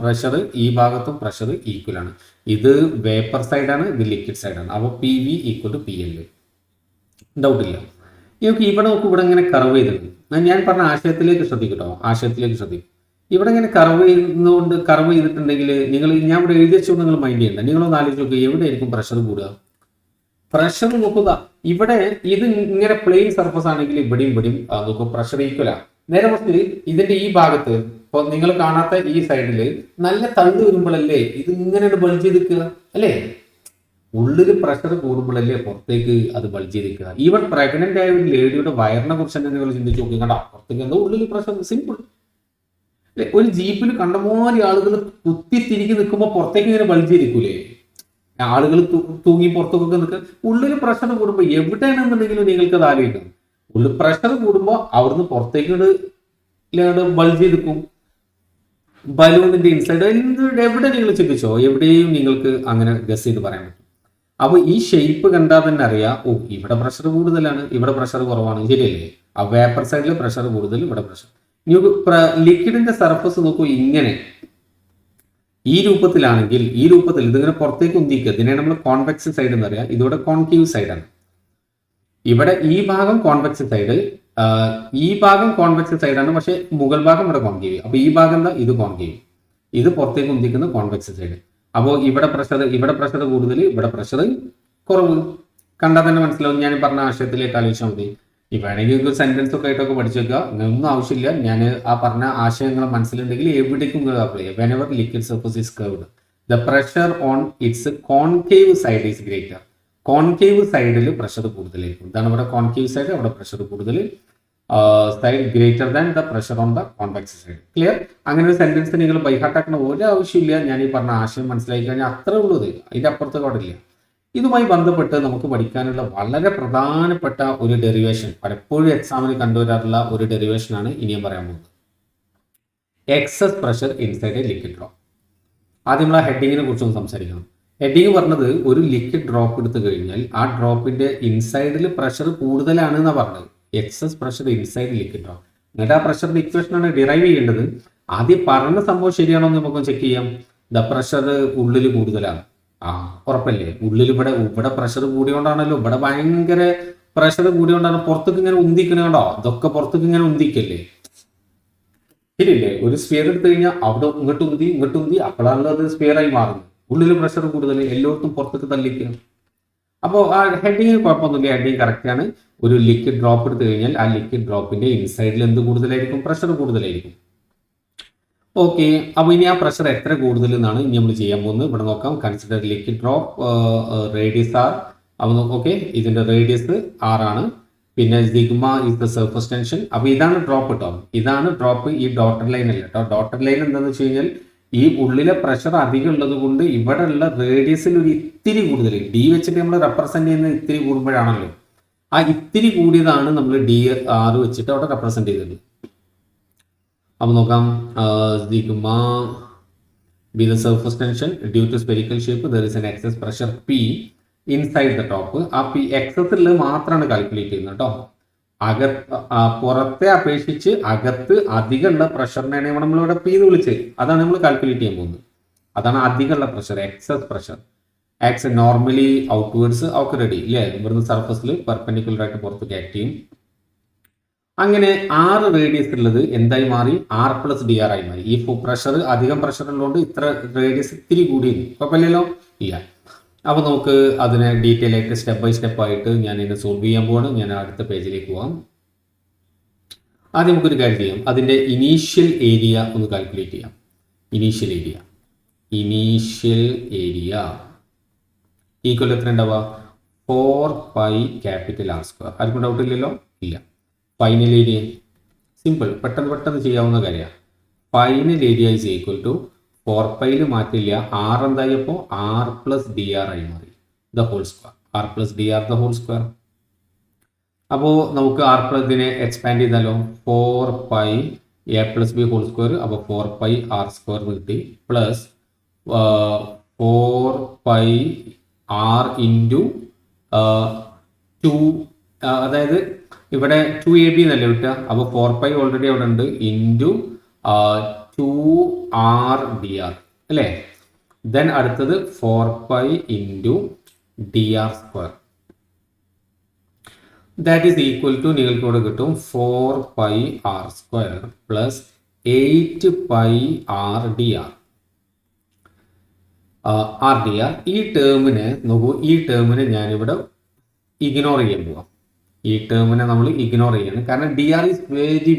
പ്രഷർ, ഈ ഭാഗത്തും പ്രഷർ ഈക്വൽ ആണ്. ഇത് വേപ്പർ സൈഡാണ്, ഇത് ലിക്വിഡ് സൈഡാണ്. അപ്പോൾ P V equal to P L. ഡൗട്ടില്ല. ഇവിടെ നോക്കൂ, ഇവിടെ ഇങ്ങനെ കർവ് ചെയ്തിട്ടുണ്ട്. ഞാൻ പറഞ്ഞ ആശയത്തിലേക്ക് ശ്രദ്ധിക്കട്ടോ, ആശയത്തിലേക്ക് ശ്രദ്ധിക്കും. ഇവിടെ ഇങ്ങനെ കർവ് ചെയ്തിട്ടുണ്ടെങ്കിൽ നിങ്ങൾ, ഞാൻ ഇവിടെ എഴുതി വെച്ചുകൊണ്ട് നിങ്ങൾ മൈൻഡ് ചെയ്യണ്ട. നിങ്ങളൊന്ന് ആലോചിച്ച് നോക്കുക, എവിടെയായിരിക്കും പ്രഷർ കൂടുക? പ്രഷർ നോക്കുക, ഇവിടെ ഇത് ഇങ്ങനെ പ്ലെയിൻ സർഫസ് ആണെങ്കിൽ ഇവിടെയും നോക്കുക പ്രഷർ ഈക്വലാണ്. നേരെ മറിച്ച് ഇതിന്റെ ഈ ഭാഗത്ത് ഇപ്പൊ നിങ്ങൾ കാണാത്ത ഈ സൈഡില് നല്ല തള്ളു വരുമ്പോഴല്ലേ ഇത് ഇങ്ങനെ ബൾജ് ചെയ്തിരിക്കുക അല്ലേ? ഉള്ളിൽ പ്രഷർ കൂടുമ്പോഴല്ലേ പുറത്തേക്ക് അത് ബൾജ് ചെയ്തിരിക്കുക. ഈവൻ പ്രഗ്നന്റ് ആയ ഒരു ലേഡിയുടെ വയറിനെ കുറിച്ച് തന്നെ നിങ്ങൾ ചിന്തിച്ച് നോക്കി. കണ്ടാ പുറത്തേക്ക് എന്താ ഉള്ളിൽ പ്രഷർ. സിമ്പിൾ അല്ലെ? ഒരു ജീപ്പിൽ കണ്ടമാതിരി ആളുകൾ കുത്തിത്തിരിക്കി നിൽക്കുമ്പോൾ പുറത്തേക്ക് ഇങ്ങനെ ബൾജ് ചെയ്തിരിക്കൂലേ? ആളുകൾ തൂങ്ങി പുറത്തൊക്കെ നിൽക്കുക. ഉള്ളിൽ പ്രഷർ കൂടുമ്പോൾ എവിടെയാണെന്നുണ്ടെങ്കിലും നിങ്ങൾക്ക് അത് ആലോചിക്കാം. ഉള്ളിൽ പ്രഷർ കൂടുമ്പോൾ അവിടുന്ന് പുറത്തേക്ക് ബൾജ് ചെയ്തിരിക്കും. ബലൂണിന്റെ ഇൻസൈഡ് എവിടെ നിങ്ങൾ ചിന്തിച്ചോ, എവിടെയും നിങ്ങൾക്ക് അങ്ങനെ ഗസ് ചെയ്ത് പറയാൻ പറ്റും. അപ്പോൾ ഈ ഷേപ്പ് കണ്ടാൽ തന്നെ അറിയാം, ഓ ഇവിടെ പ്രഷർ കൂടുതലാണ്, ഇവിടെ പ്രഷർ കുറവാണ്, ശരിയല്ലേ? ആ വേപ്പർ സൈഡിൽ പ്രഷർ കൂടുതൽ, ഇവിടെ പ്രഷർ. ഇനി ലിക്വിഡിന്റെ സർഫസ് നോക്കൂ, ഇങ്ങനെ ഈ രൂപത്തിലാണെങ്കിൽ, ഈ രൂപത്തിൽ ഇതിങ്ങനെ പുറത്തേക്ക് ഉന്തിക്കുക, ഇതിനെ നമ്മൾ കോൺവെക്സ് സൈഡ് എന്ന് പറയാം. ഇതിവിടെ കോൺകേവ് സൈഡാണ്. ഇവിടെ ഈ ഭാഗം കോൺവെക്സ് സൈഡ്, ഈ ഭാഗം കോൺവെക്സ് സൈഡാണ്, പക്ഷെ മുകൾ ഭാഗം ഇവിടെ കോൺകേവ്. അപ്പൊ ഈ ഭാഗം എന്താ, ഇത് കോൺകേവ്, ഇത് പുറത്തേക്ക് ഉന്തിക്കുന്ന കോൺവെക്സ് സൈഡ്. അപ്പോൾ ഇവിടെ പ്രഷർ കൂടുതൽ, ഇവിടെ പ്രഷർ കുറവ്. കണ്ടാൽ തന്നെ മനസ്സിലാവും. ഞാൻ പറഞ്ഞ ആശയത്തിലേക്ക് ആലോചിച്ചാൽ മതി. ഈ വേണമെങ്കിൽ ഒരു സെന്റൻസ് ഒക്കെ ആയിട്ടൊക്കെ പഠിച്ചു വെക്കുക, ഒന്നും ആവശ്യമില്ല. ഞാൻ ആ പറഞ്ഞ ആശയങ്ങൾ മനസ്സിലുണ്ടെങ്കിൽ എവിടേക്കും അപ്ലൈ ചെയ്യാം. Whenever liquid surface is curved, the pressure on its concave side is greater. Concave സൈഡിൽ പ്രഷർ കൂടുതലായിരിക്കും. ഇതാണ് ഇവിടെ കോൺകേവ് സൈഡ്, അവിടെ പ്രഷർ കൂടുതൽ, side greater than the pressure on the convex side. Clear? അങ്ങനെ ഒരു സെന്റൻസ് നിങ്ങൾ ബൈഹാർട്ടാക്കുന്ന ഒരു ആവശ്യമില്ല. ഞാൻ ഈ പറഞ്ഞ ആശയം മനസ്സിലാക്കി കഴിഞ്ഞാൽ അത്രേ ഉള്ളൂ. അതിന്റെ അപ്പുറത്ത് പാടില്ല. ഇതുമായി ബന്ധപ്പെട്ട് നമുക്ക് പഠിക്കാനുള്ള വളരെ പ്രധാനപ്പെട്ട ഒരു ഡെറിവേഷൻ, പലപ്പോഴും എക്സാമിന് കണ്ടുവരാറുള്ള ഒരു ഡെറിവേഷനാണ് ഇനി ഞാൻ പറയാൻ പോകുന്നത്. Excess pressure inside a liquid drop. ആദ്യം നമ്മൾ ആ ഹെഡിങ്ങിനെ കുറിച്ചൊന്ന് സംസാരിക്കണം. ഹെഡിങ് പറഞ്ഞത്, ഒരു ലിക്വിഡ് ഡ്രോപ്പ് എടുത്തു കഴിഞ്ഞാൽ ആ ഡ്രോപ്പിന്റെ ഇൻസൈഡിൽ പ്രഷർ കൂടുതലാണ് എന്നാണ് പറഞ്ഞത്. Excess pressure inside liquid drop. എന്നിട്ട് ആ പ്രഷറിന്റെ ഇക്വേഷനാണ് ഡിറൈവ് ചെയ്യേണ്ടത്. ആദ്യം പറഞ്ഞ സംഭവം ശരിയാണോ എന്ന് നമുക്ക് ചെക്ക് ചെയ്യാം. ദ പ്രഷർ ഉള്ളിൽ കൂടുതലാണ്, ഉറപ്പല്ലേ? ഉള്ളിൽ ഇവിടെ പ്രഷർ കൂടിയോണ്ടാണല്ലോ, ഇവിടെ ഭയങ്കര പ്രഷർ കൂടിയോണ്ടാണ് പുറത്തേക്ക് ഇങ്ങനെ ഉന്തിക്കണോ. ഇതൊക്കെ പുറത്തേക്ക് ഇങ്ങനെ ഉന്തിക്കല്ലേ, ശരിയല്ലേ? ഒരു സ്ഫിയർ എടുത്തു കഴിഞ്ഞാൽ അവിടെ ഇങ്ങോട്ട് ഉന്തി അപ്പോഴാണല്ലോ അത് സ്ഫിയർ ആയി മാറുന്നത്. ഉള്ളിൽ പ്രഷർ കൂടുതൽ, എല്ലായിടത്തും പുറത്തേക്ക് തള്ളിക്കുക. അപ്പോൾ ആ ഹെഡിങ് കുഴപ്പമൊന്നുമില്ല, ഹെഡിങ് കറക്റ്റ് ആണ്. ഒരു ലിക്വിഡ് ഡ്രോപ്പ് എടുത്തു കഴിഞ്ഞാൽ ആ ലിക്വിഡ് ഡ്രോപ്പിന്റെ ഇൻസൈഡിൽ എന്ത് കൂടുതലായിരിക്കും? പ്രഷർ കൂടുതലായിരിക്കും. ഓക്കെ, അപ്പോൾ ഇനി ആ പ്രഷർ എത്ര കൂടുതൽ എന്നാണ് ഇനി നമ്മൾ ചെയ്യാൻ പോകുന്നത്. ഇവിടെ നോക്കാം. Consider liquid drop, radius R. അപ്പോൾ ഓക്കെ, ഇതിന്റെ റേഡിയസ് ആർ ആണ്. പിന്നെ sigma is the surface tension. അപ്പോൾ ഇതാണ് ഡ്രോപ്പ് കേട്ടോ, ഇതാണ് ഡ്രോപ്പ്. ഈ ഡോട്ടഡ് ലൈൻ അല്ല കേട്ടോ. ഡോട്ടഡ് ലൈൻ എന്താണെന്ന് വെച്ച് കഴിഞ്ഞാൽ ഈ ഉള്ളിലെ പ്രഷർ അധികം ഉള്ളത് കൊണ്ട് ഇവിടെ ഉള്ള റേഡിയസിൽ ഒരു ഇത്തിരി കൂടുതൽ, ഡി വെച്ചിട്ട് നമ്മൾ റെപ്രസെന്റ് ചെയ്യുന്ന ഇത്തിരി കൂടുമ്പോഴാണല്ലോ, ആ ഇത്തിരി കൂടിയതാണ് നമ്മൾ ഡി ആർ വെച്ചിട്ട് അവിടെ റെപ്രസെന്റ് ചെയ്തത്. അപ്പോൾ നോക്കാം. Sigma be the surface tension due to spherical shape there is an excess pressure P inside the top. ആ പി എക്സസിൽ മാത്രമാണ് കാൽക്കുലേറ്റ് ചെയ്യുന്നത് കേട്ടോ. പുറത്തെ അപേക്ഷിച്ച് അകത്ത് അധികമുള്ള പ്രഷറിനെയാണ് നമ്മളിവിടെ പി എന്ന് വിളിച്ചത്. അതാണ് നമ്മൾ കാൽക്കുലേറ്റ് ചെയ്യാൻ പോകുന്നത്. അതാണ് അധികമുള്ള pressure, excess pressure. X normally outwards ഒക്കെ റെഡി ഇല്ലേ? ഇവിടുന്ന് സർഫസിൽ പെർപെൻഡിക്കുലർ ആയിട്ട് പുറത്തേക്ക് ആക്ട് ചെയ്യും. അങ്ങനെ 6 റേഡിയസ് ഉള്ളത് എന്തായി മാറി? ആർ പ്ലസ് ഡി ആർ ആയി മാറി. ഈ പ്രഷർ അധികം പ്രഷർ ഉള്ളതുകൊണ്ട് ഇത്ര റേഡിയസ് ഇത്തിരി കൂടിയിരുന്നു. കുഴപ്പമില്ലല്ലോ, ഇല്ല. അപ്പോൾ നമുക്ക് അതിനെ ഡീറ്റെയിൽ ആയിട്ട് സ്റ്റെപ്പ് ബൈ സ്റ്റെപ്പ് ആയിട്ട് ഞാൻ ഇതിനെ സോൾവ് ചെയ്യാൻ പോവാണ്. ഞാൻ അടുത്ത പേജിലേക്ക് പോകാം. ആദ്യം നമുക്കൊരു കാര്യം ചെയ്യാം, അതിൻ്റെ ഇനീഷ്യൽ ഏരിയ ഒന്ന് കാൽക്കുലേറ്റ് ചെയ്യാം. ഇനീഷ്യൽ ഏരിയ ഈക്വൽ എത്ര ഉണ്ടാവുക? 4πR². ആർക്കും ഡൗട്ട് ഇല്ലല്ലോ? ഇല്ല. ഫൈനൽ ഏരിയ സിമ്പിൾ, പെട്ടെന്ന് ചെയ്യാവുന്ന കാര്യമാണ്. Final area is equal to 4πയിൽ മാറ്റില്ല, ആർ എന്തായപ്പോൾ ആർ പ്ലസ് ഡി ആർ ആയി മാറി, the whole square. R plus D R the whole square. അപ്പോൾ നമുക്ക് ആർ പ്ലസ് ഇതിനെ എക്സ്പാൻഡ് ചെയ്താലോ, 4πA+B ഹോൾ സ്ക്വയർ. അപ്പോൾ 4πR² കിട്ടി, പ്ലസ് 4πR ഇൻറ്റു 2, അതായത് ഇവിടെ 2AB എന്നല്ലേ കിട്ടുക. അപ്പോൾ 4π ഓൾറെഡി അവിടെ ഉണ്ട്, ഇൻറ്റു 2RdR അല്ലേ. ദെൻ അടുത്തത് 4π into dR². That is equal to നിങ്ങൾക്ക് ഇവിടെ കിട്ടും 4πR² പ്ലസ് 8πRdR. ഈ ടേമിനെ നോക്കൂ, ഈ ടേമിനെ ഞാനിവിടെ ഇഗ്നോർ ചെയ്യാൻ പോവാം. ഈ ടേമിനെ നമ്മൾ ഇഗ്നോർ ചെയ്യണം, കാരണം d r is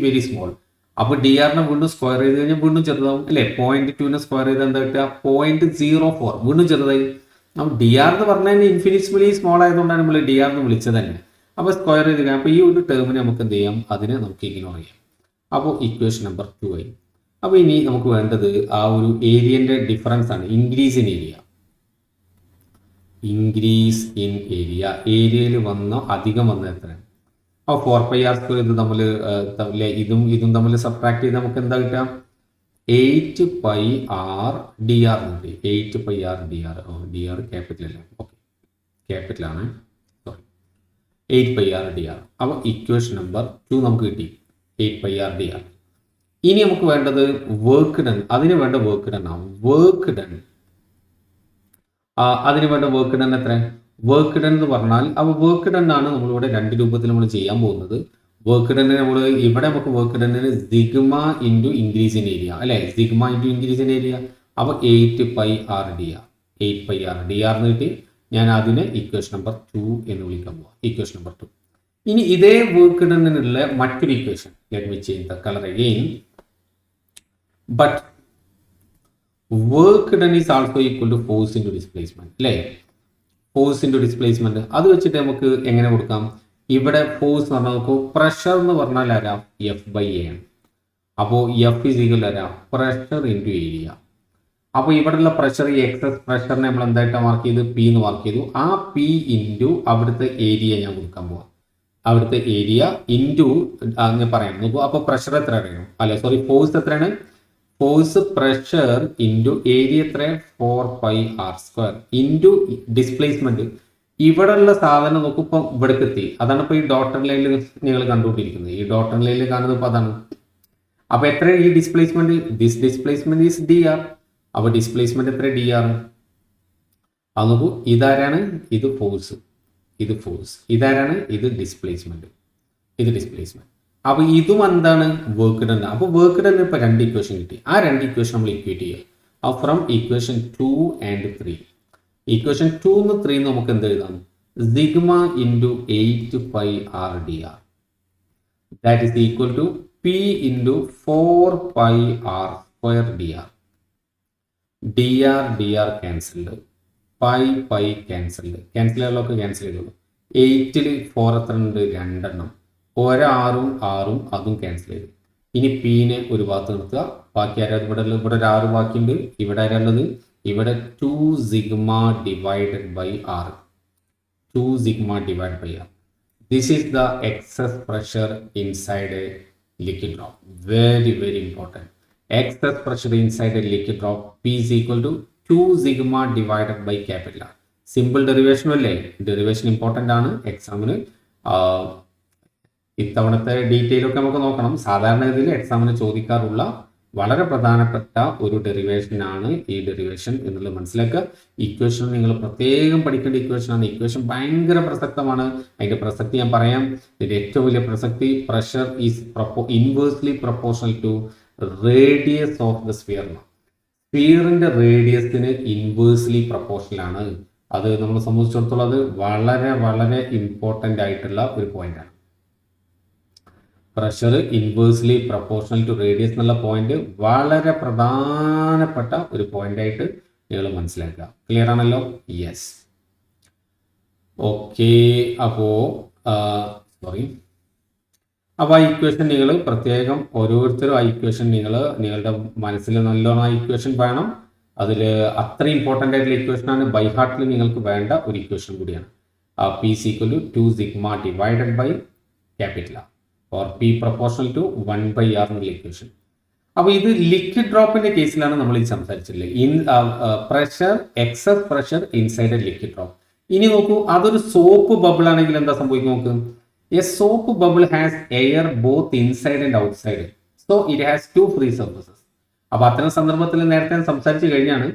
very small. അപ്പോൾ ഡി ആറിനെ വീണ്ടും സ്ക്വയർ ചെയ്ത് കഴിഞ്ഞാൽ വീണ്ടും ചെറുതാവും അല്ലേ. 0.2നെ സ്ക്വയർ ചെയ്ത് എന്താ കിട്ടുക? 0.04, വീണ്ടും ചെറുതായി. അപ്പോൾ ഡി ആർ എന്ന് പറഞ്ഞാൽ ഇൻഫിനിറ്റ്ലി സ്മോൾ ആയതുകൊണ്ടാണ് നമ്മൾ ഡി ആർ എന്ന് വിളിച്ചത് തന്നെ. അപ്പോൾ സ്ക്വയർ ചെയ്ത് കഴിഞ്ഞാൽ അപ്പോൾ ഈ ഒരു ടേമിനെ നമുക്ക് എന്ത് ചെയ്യാം? അതിനെ നമുക്ക് ഇഗ്നോർ ചെയ്യാം. അപ്പോൾ ഇക്വേഷൻ നമ്പർ 2 ആയി. അപ്പോൾ ഇനി നമുക്ക് വേണ്ടത് ആ ഒരു ഏരിയൻ്റെ ഡിഫറൻസ് ആണ്, ഇൻക്രീസ് ഇൻ ഏരിയ. ഏരിയയിൽ അധികം വന്ന എത്രയാണ്? അപ്പോൾ 4πR² ഇത് തമ്മിൽ ഇതും തമ്മിൽ സബ്ട്രാക്ട് ചെയ്ത് നമുക്ക് എന്താ കിട്ടുക? 8 പൈ ആർ ഡി ആർ കിട്ടി. 8 pi R D R. D R capital അല്ലേ? ഓക്കെ, ക്യാപിറ്റലാണ്. Sorry, 8 pi R D R. അപ്പോൾ ഇക്വേഷൻ നമ്പർ 2 നമുക്ക് കിട്ടി, 8 പൈ ആർ ഡി ആർ. ഇനി നമുക്ക് വേണ്ടത് വർക്ക് ഡൺ. അതിന് വേണ്ട വർക്ക് ഡൺ ആണ്. വർക്ക് ഡൺ, അതിന് വേണ്ട വർക്ക് ഡൺ എത്ര? വർക്ക് ഡൺ എന്ന് പറഞ്ഞാൽ അപ്പോൾ വർക്ക് ഡൺ ആണ് നമ്മളിവിടെ രണ്ട് രൂപത്തിൽ നമ്മൾ ചെയ്യാൻ പോകുന്നത്. വർക്ക് ഡണ്ണിന് നമ്മൾ ഇവിടെ നമുക്ക് വർക്ക് ഡണ്ണിന് sigma into increase in area അല്ലേ? Sigma into increase in area. അപ്പോൾ 8 pi R D R, 8 pi R D R എന്ന് കിട്ടി. ഞാൻ അതിനെ ഇക്വേഷൻ നമ്പർ 2 എന്ന് വിളിക്കാൻ പോവാം. Equation number 2. ഇനി ഇതേ വർക്ക് ഡണ്ണിനുള്ള മറ്റൊരു equation, let me change the colour again. But work done is also equal to force into displacement അല്ലേ? Force into displacement. അത് വെച്ചിട്ട് നമുക്ക് എങ്ങനെ കൊടുക്കാം? ഇവിടെ ഫോഴ്സ് എന്ന് പറഞ്ഞാൽ നോക്കൂ, പ്രഷർ എന്ന് പറഞ്ഞാൽ ആരാ? എഫ് ബൈ എ ആണ്. അപ്പോൾ എഫ് ഇസ് ഈക്വൽ ആരാ? Pressure into area. അപ്പോൾ ഇവിടെയുള്ള പ്രഷർ, ഈ എക്സസ് പ്രഷറിനെ നമ്മൾ എന്തായിട്ട് മാർക്ക് ചെയ്ത്? പി എന്ന് മാർക്ക് ചെയ്തു. ആ പി ഇൻറ്റു അവിടുത്തെ ഏരിയ ഞാൻ കൊടുക്കാൻ പോവാം. അവിടുത്തെ ഏരിയ ഇൻറ്റു ഞാൻ പറയാം നോക്കൂ. അപ്പോൾ പ്രഷർ എത്ര അറിയണം? അല്ലെ സോറി, ഫോഴ്സ് എത്രയാണ്? ഫോഴ്സ് പ്രഷർ ഇൻറ്റു ഏരിയ എത്ര? 4 pi R square into displacement. ഇവിടെ ഉള്ള സാധനം നോക്കൂ, ഇപ്പം ഇവിടേക്ക് എത്തി. അതാണ് ഇപ്പോൾ ഈ ഡോട്ടർ ലൈനിൽ നിങ്ങൾ കണ്ടുകൊണ്ടിരിക്കുന്നത്. ഈ ഡോട്ടർ ലൈനിൽ കാണുന്നത് ഇപ്പോൾ അതാണ്. അപ്പോൾ എത്ര ഈ displacement? This displacement is d R. അപ്പോൾ ഡിസ്പ്ലേസ്മെന്റ് എത്ര? D r. അത് നോക്കൂ, ഇതാരാണ്? ഇത് ഫോഴ്സ്, ഇത് ഫോഴ്സ്. ഇതാരാണ്? ഇത് ഡിസ്പ്ലേസ്മെന്റ്, ഇത് ഡിസ്പ്ലേസ്മെന്റ്. അപ്പോൾ ഇതും എന്താണ്? Work done. അപ്പോൾ വർക്ക് ഡൺ ഇപ്പോൾ രണ്ട് ഇക്വേഷൻ കിട്ടി. ആ രണ്ട് ഇക്വേഷൻ നമ്മൾ ഇക്വേറ്റ് ചെയ്യുക. അപ്പോൾ ഫ്രം ഇക്വേഷൻ 2 ആൻഡ് 3. ഇക്വേഷൻ 2 എന്ന് 3 നമുക്ക് എന്ത് എഴുതാം? Sigma into 8 pi R D R that is equal to P into 4 pi R square D R. D R D R cancelled, pi pi cancelled, ക്യാൻസലുകളൊക്കെ cancel ചെയ്തോളൂ. 8ൽ 4 എത്ര ഉണ്ട്? 2 എണ്ണം. ഒരാറും ആറും അതും ക്യാൻസൽ ചെയ്തു. ഇനി പീനെ ഒരു ഭാഗത്ത് നിർത്തുക. ബാക്കി ആരാ? ഇവിടെ ഒരു 6 ബാക്കിയുണ്ട്. ഇവിടെ ആരാളുള്ളത്? ഇവിടെ 2 sigma divided by R. 2 sigma divide by R. This is the excess pressure inside a liquid drop. Very very important. Excess pressure inside a liquid drop P is equal to 2 sigma divided by capital R. Simple ഡെറിവേഷനും അല്ലേ? Derivation important ആണ് എക്സാമിന്. ഇത്തവണത്തെ detail ഒക്കെ നമുക്ക് നോക്കണം. സാധാരണ ഇതിൽ എക്സാമിന് ചോദിക്കാറുള്ള വളരെ പ്രധാനപ്പെട്ട ഒരു ഡെറിവേഷനാണ് ഈ ഡെറിവേഷൻ എന്നുള്ളത് മനസ്സിലാക്കുക. ഇക്വേഷൻ നിങ്ങൾ പ്രത്യേകം പഠിക്കേണ്ട ഇക്വേഷനാണ്. ഇക്വേഷൻ ഭയങ്കര പ്രസക്തമാണ്. അതിന്റെ പ്രസക്തി ഞാൻ പറയാം. ഇതിന്റെ ഏറ്റവും വലിയ പ്രസക്തി, pressure is inversely proportional to radius of the sphere. സ്ഫിയറിന്റെ റേഡിയസിന് ഇൻവേഴ്സ്ലി പ്രൊപ്പോർഷണൽ ആണ്. അത് നമ്മളെ സംബന്ധിച്ചിടത്തോളം അത് വളരെ വളരെ ഇമ്പോർട്ടൻ്റ് ആയിട്ടുള്ള ഒരു പോയിന്റാണ്. Pressure inversely proportional to radius എന്നുള്ള പോയിന്റ് വളരെ പ്രധാനപ്പെട്ട ഒരു പോയിന്റ് ആയിട്ട് നിങ്ങൾ മനസ്സിലാക്കുക. ക്ലിയർ ആണല്ലോ? Yes, okay. അപ്പോൾ ആ ഇക്വേഷൻ നിങ്ങൾ പ്രത്യേകം ഓരോരുത്തരും ആ ഇക്വേഷൻ നിങ്ങളുടെ മനസ്സിൽ നല്ലോണം ആ ഇക്വേഷൻ വേണം. അതിൽ അത്ര ഇമ്പോർട്ടൻ്റ് ആയിട്ടുള്ള ഇക്വേഷനാണ്. ബൈ ഹാർട്ടിൽ നിങ്ങൾക്ക് വേണ്ട ഒരു ഇക്വേഷൻ കൂടിയാണ്. P is equal to 2 sigma divided by capital R or P proportional to 1 by R എന്നുള്ള ഇക്വേഷൻ. അപ്പോൾ ഇത് ലിക്വിഡ് ഡ്രോപ്പിന്റെ കേസിലാണ് നമ്മൾ ഇത് സംസാരിച്ചില്ലേ. Pressure, excess pressure inside a liquid drop. ഇനി നോക്കൂ, അതൊരു സോപ്പ് ബബിൾ ആണെങ്കിൽ എന്താ സംഭവിക്കും നോക്ക്. A soap bubble has air both inside and outside. So it has 2 free surfaces. അപ്പോൾ അത്തരം സന്ദർഭത്തിൽ നേരത്തെ സംസാരിച്ചു കഴിഞ്ഞാണ്.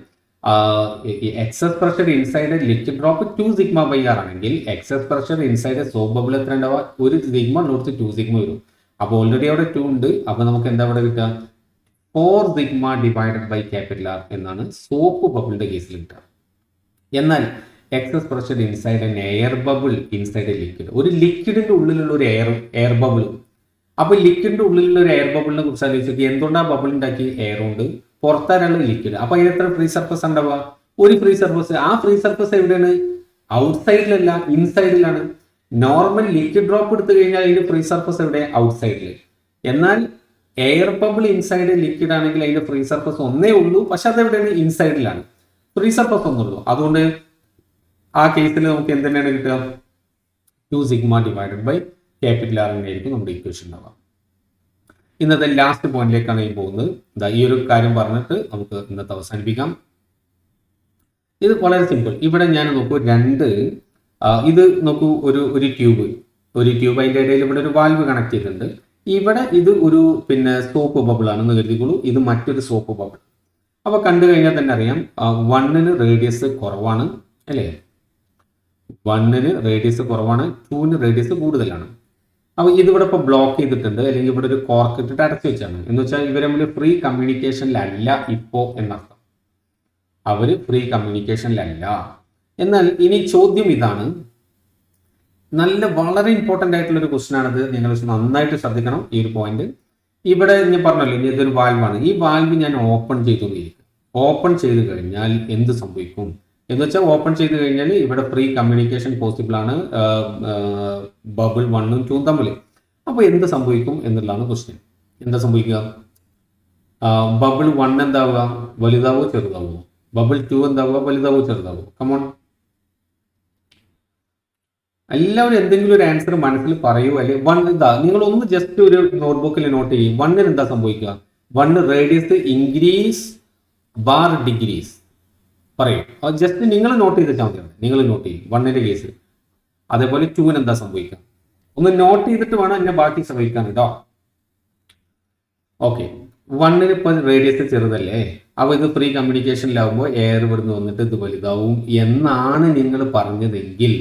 Excess pressure inside liquid drop 2 sigma by R ആണെങ്കിൽ excess pressure inside soap bubble എത്ര ഉണ്ടാവുക? 1 സിഗ്മ ഉള്ളിടത്ത് 2 സിഗ്മ വരും. അപ്പോൾ ഓൾറെഡി അവിടെ 2 ഉണ്ട്. അപ്പോൾ നമുക്ക് എന്താ അവിടെ കിട്ടുക? 4 sigma divided by capital R എന്നാണ് സോപ്പ് ബബിളിന്റെ കേസിൽ കിട്ടുക. എന്നാൽ excess pressure inside an air bubble inside a liquid, ഒരു ലിക്വിഡിന്റെ ഉള്ളിലുള്ള ഒരു എയർ ബബിൾ. അപ്പോൾ ലിക്വിഡിന്റെ ഉള്ളിലുള്ള ഒരു എയർ ബബിളിനെ കുറിച്ച് ആലോചിച്ചത്. എന്തുകൊണ്ടാണ് ബബിൾ ഉണ്ടാക്കി? എയർ ഉണ്ട്. പുറത്താരാണ് ലിക്വിഡ്. അപ്പൊ അതിന് എത്ര ഫ്രീ സർഫസ് ഉണ്ടാവുക? ഒരു ഫ്രീ സർഫസ്. ആ ഫ്രീ സർഫസ് എവിടെയാണ്? ഔട്ട്സൈഡിലല്ല, ഇൻസൈഡിലാണ്. നോർമൽ ലിക്വിഡ് ഡ്രോപ്പ് എടുത്തു കഴിഞ്ഞാൽ അതിന്റെ ഫ്രീ സർഫസ് എവിടെ? ഔട്ട്സൈഡിൽ. എന്നാൽ എയർ ബബിൾ ഇൻസൈഡ് ലിക്വിഡ് ആണെങ്കിൽ അതിന്റെ ഫ്രീ സർഫസ് ഒന്നേ ഉള്ളൂ. പക്ഷെ അതെവിടെയാണ്? ഇൻസൈഡിലാണ്. ഫ്രീ സർഫസ് ഒന്നുള്ളൂ. അതുകൊണ്ട് ആ കേസിൽ നമുക്ക് എന്ത് തന്നെയാണ് കിട്ടുക? 2 sigma divided by capital R എന്നായിരിക്കും നമ്മുടെ ഇക്വേഷൻ ഉണ്ടാവുക. ഇന്നത്തെ ലാസ്റ്റ് പോയിന്റിലേക്കാണ് ഞാൻ പോകുന്നത്. ഈ ഒരു കാര്യം പറഞ്ഞിട്ട് നമുക്ക് ഇന്നത്തെ അവസാനിപ്പിക്കാം. ഇത് വളരെ സിമ്പിൾ. ഇവിടെ ഞാൻ നോക്കൂ ഇത് നോക്കൂ, ഒരു ട്യൂബ് അതിൻ്റെ ഇടയിൽ ഇവിടെ ഒരു വാൽവ് കണക്ട് ചെയ്തിട്ടുണ്ട്. ഇവിടെ ഇത് ഒരു സോപ്പ് ബബിൾ ആണെന്ന് കരുതിക്കോളൂ. ഇത് മറ്റൊരു സോപ്പ് ബബിൾ. അപ്പോൾ കണ്ടു കഴിഞ്ഞാൽ തന്നെ അറിയാം 1ന് റേഡിയസ് കുറവാണ് അല്ലേ, 1ന് റേഡിയസ് കുറവാണ്, 2ന് റേഡിയസ് കൂടുതലാണ്. അപ്പോൾ ഇതിവിടെ ഇപ്പോൾ ബ്ലോക്ക് ചെയ്തിട്ടുണ്ട്, അല്ലെങ്കിൽ ഇവിടെ ഒരു കോർക്ക് ഇട്ടിട്ട് അടച്ചു വെച്ചാണ്. എന്ന് വെച്ചാൽ ഇവർ തമ്മിൽ ഫ്രീ കമ്മ്യൂണിക്കേഷനിലല്ല ഇപ്പോൾ എന്നർത്ഥം. അവർ ഫ്രീ കമ്മ്യൂണിക്കേഷനിലല്ല. എന്നാൽ ഇനി ചോദ്യം ഇതാണ്, വളരെ ഇമ്പോർട്ടൻ്റ് ആയിട്ടുള്ള ഒരു ക്വസ്റ്റ്യൻ ആണിത്. നിങ്ങൾ നന്നായിട്ട് ശ്രദ്ധിക്കണം ഈ ഒരു പോയിന്റ്. ഇവിടെ ഞാൻ പറഞ്ഞല്ലോ, ഇനി ഇതൊരു വാൽവാണ്. ഈ വാൽവ് ഞാൻ ഓപ്പൺ ചെയ്തുകൊണ്ടിരിക്കും. ഓപ്പൺ ചെയ്ത് കഴിഞ്ഞാൽ എന്ത് സംഭവിക്കും എന്ന് വെച്ചാൽ, ഓപ്പൺ ചെയ്ത് കഴിഞ്ഞാൽ ഇവിടെ ഫ്രീ കമ്മ്യൂണിക്കേഷൻ പോസിബിൾ ആണ് ബബിൾ 1ഉം 2ഉം തമ്മിൽ. അപ്പോൾ എന്ത് സംഭവിക്കും എന്നുള്ളതാണ് ക്വസ്റ്റ്യൻ. എന്താ സംഭവിക്കുക? ബബിൾ 1 എന്താവുക, വലുതാവോ ചെറുതാവോ? ബബിൾ 2 എന്താവുക, വലുതാവോ ചെറുതാവോ? കമോൺ, എല്ലാവരും എന്തെങ്കിലും ഒരു ആൻസർ മനസ്സിൽ പറയൂ. അല്ലെ 1 ഇതാ, നിങ്ങൾ ഒന്ന് ജസ്റ്റ് ഒരു നോട്ട്ബുക്കിൽ നോട്ട് ചെയ്യും. 1ന് എന്താ സംഭവിക്കുക? 1 റേഡിയസ് ഇൻക്രീസ് ബാർ ഡിഗ്രീസ് പറയും. ജസ്റ്റ് നിങ്ങൾ നോട്ട് ചെയ്ത് വെച്ചാൽ മതിയാണ്. നിങ്ങൾ നോട്ട് ചെയ്യും 1ന്റെ കേസ്. അതേപോലെ 2ന് എന്താ സംഭവിക്കുക? ഒന്ന് നോട്ട് ചെയ്തിട്ട് വേണം എന്നെ ബാക്കി ശ്രമിക്കാൻ കേട്ടോ. ഓക്കെ, 1ന് ഇപ്പൊ റേഡിയസ് ചെറുതല്ലേ, അപ്പോൾ ഇത് ഫ്രീ കമ്മ്യൂണിക്കേഷനിലാവുമ്പോൾ എയർ ഇവിടുന്ന് വന്നിട്ട് ഇത് വലുതാവും എന്നാണ് നിങ്ങൾ പറഞ്ഞതെങ്കിൽ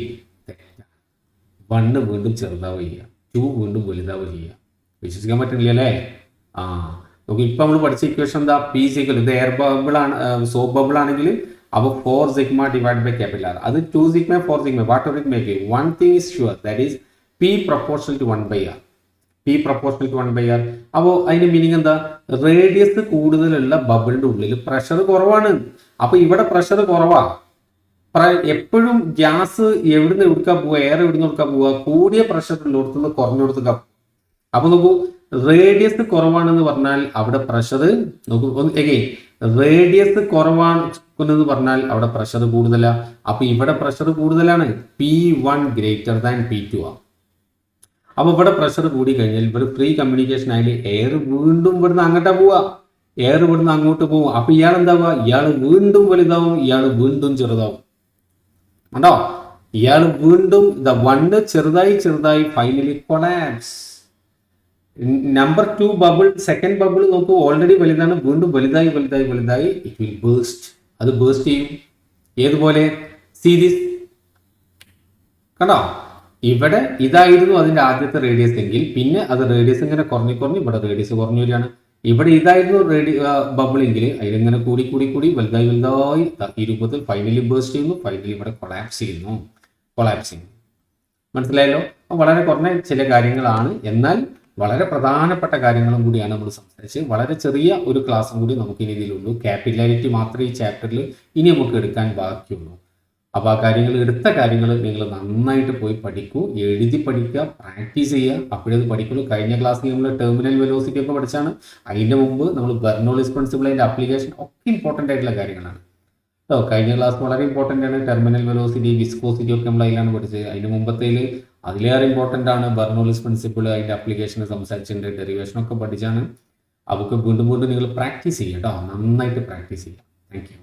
1 വീണ്ടും ചെറുതാവുക ചെയ്യുക, 2 വീണ്ടും വലുതാവുക ചെയ്യുക. വിശ്വസിക്കാൻ പറ്റുന്നില്ല അല്ലേ? നോക്കി, ഇപ്പം നമ്മൾ പഠിച്ച ഇക്വേഷൻ എന്താ? പി സിക്കൽ, ഇത് എയർ ബബിൾ ആണ്, സോപ്പ് ബബിൾ ആണെങ്കിൽ അപ്പോൾ 4 sigma divide by capital R. അത് 2 sigma 4 sigma whatever it may be. One thing is sure, that is P proportional to 1/r. P proportional to 1/r. അപ്പോൾ അതിന്റെ meaning എന്താ? Radius കൂടുതലുള്ള ബബിളിന്റെ ഉള്ളിൽ pressure കുറവാണ്. അപ്പോൾ ഇവിടെ പ്രഷർ കുറവാ. എപ്പോഴും ഗ്യാസ് എവിടുന്ന് എടുക്കാൻ പോവുക, എയർ എവിടുന്ന് എടുക്കാൻ പോവുക, കൂടിയ പ്രഷർ ഉള്ളിടത്തുനിന്ന് കുറഞ്ഞെടുത്ത്. അപ്പൊ നോക്കൂ, റേഡിയസ് കുറവാണെന്ന് പറഞ്ഞാൽ അവിടെ പ്രഷർ, നോക്കൂ എഗെയിൻ, റേഡിയസ് കുറവാണെന്ന് പറഞ്ഞാൽ അവിടെ പ്രഷർ കൂടുതലാണ്. അപ്പൊ ഇവിടെ പ്രഷർ കൂടുതലാണ്, P1 ഗ്രേറ്റർ ദാൻ P2 ആണ്. അപ്പൊ ഇവിടെ പ്രഷർ കൂടി കഴിഞ്ഞാൽ ഇവിടെ ഫ്രീ കമ്മ്യൂണിക്കേഷൻ ആയാലും എയർ വീണ്ടും ഇവിടുന്ന് അങ്ങോട്ടാ പോവുക, എയർ ഇവിടുന്ന് അങ്ങോട്ട് പോകും. അപ്പൊ ഇയാൾ എന്താവുക? ഇയാൾ വീണ്ടും വലുതാവും, ഇയാൾ വീണ്ടും ചെറുതാവും. കണ്ടോ, ഇയാൾ വീണ്ടും 1 ചെറുതായി finally collapse. Number 2 bubble, second bubble നോക്കൂ, ഓൾറെഡി വലുതാണ്, വീണ്ടും വലുതായി ഇറ്റ് വിൽ ബേസ്റ്റ്. അത് ബേസ്റ്റ് ചെയ്യും. ഏതുപോലെ? സീരീസ് കണ്ടോ, ഇവിടെ ഇതായിരുന്നു അതിന്റെ ആദ്യത്തെ റേഡിയസ് എങ്കിൽ പിന്നെ അത് റേഡിയസ് ഇങ്ങനെ കുറഞ്ഞ് ഇവിടെ റേഡിയസ് കുറഞ്ഞു വരികയാണ്. ഇവിടെ ഇതായിരുന്നു ബബിൾ എങ്കിൽ അതിലിങ്ങനെ കൂടി വലുതായി ഈ രൂപത്തിൽ ഫൈനലി ബേസ്റ്റ് ചെയ്യുന്നു, ഫൈനലി ഇവിടെ കൊളാപ്സ് ചെയ്യുന്നു. മനസ്സിലായല്ലോ? വളരെ കുറഞ്ഞ ചില കാര്യങ്ങളാണ്, എന്നാൽ വളരെ പ്രധാനപ്പെട്ട കാര്യങ്ങളും കൂടിയാണ് നമ്മൾ സംസാരിച്ച്. വളരെ ചെറിയ ഒരു ക്ലാസ്സും കൂടി നമുക്ക് ഇനി ഇതിലുള്ളൂ. ക്യാപിലാരിറ്റി മാത്രമേ ഈ ചാപ്റ്ററിൽ ഇനി നമുക്ക് എടുക്കാൻ ബാക്കിയുള്ളൂ. അപ്പോൾ ആ എടുത്ത കാര്യങ്ങൾ നിങ്ങൾ നന്നായിട്ട് പോയി പഠിക്കൂ, എഴുതി പഠിക്കുക, പ്രാക്ടീസ് ചെയ്യുക. അപ്പോഴത് പഠിക്കുള്ളൂ. കഴിഞ്ഞ ക്ലാസ്സിൽ നമ്മൾ ടെർമിനൽ വെലോസിറ്റി ഒക്കെ പഠിച്ചാണ്. അതിൻ്റെ മുമ്പ് നമ്മൾ ബെർണോളിസ് പ്രിൻസിപ്പിൾ, അതിൻ്റെ ആപ്ലിക്കേഷൻ ഒക്കെ ഇമ്പോർട്ടൻ്റ് ആയിട്ടുള്ള കാര്യങ്ങളാണ്. കഴിഞ്ഞ ക്ലാസ് വളരെ ഇമ്പോർട്ടൻ്റ് ആണ്. ടെർമിനൽ വെലോസിറ്റി, വിസ്കോസിറ്റി ഒക്കെ നമ്മൾ അതിലാണ് പഠിച്ചത്. അതിന് മുമ്പത്തേൽ അതിലേറെ ഇമ്പോർട്ടൻ്റ് ആണ് ബെർണോളിസ് പ്രിൻസിപ്പിൾ, അതിൻ്റെ ആപ്ലിക്കേഷൻ സംസാരിച്ചിട്ടുണ്ട്, ഡെറിവേഷൻ ഒക്കെ പഠിച്ചാണ്. അതൊക്കെ വീണ്ടും നിങ്ങൾ പ്രാക്ടീസ് ചെയ്യുക കേട്ടോ, നന്നായിട്ട് പ്രാക്ടീസ് ചെയ്യുക. Thank you.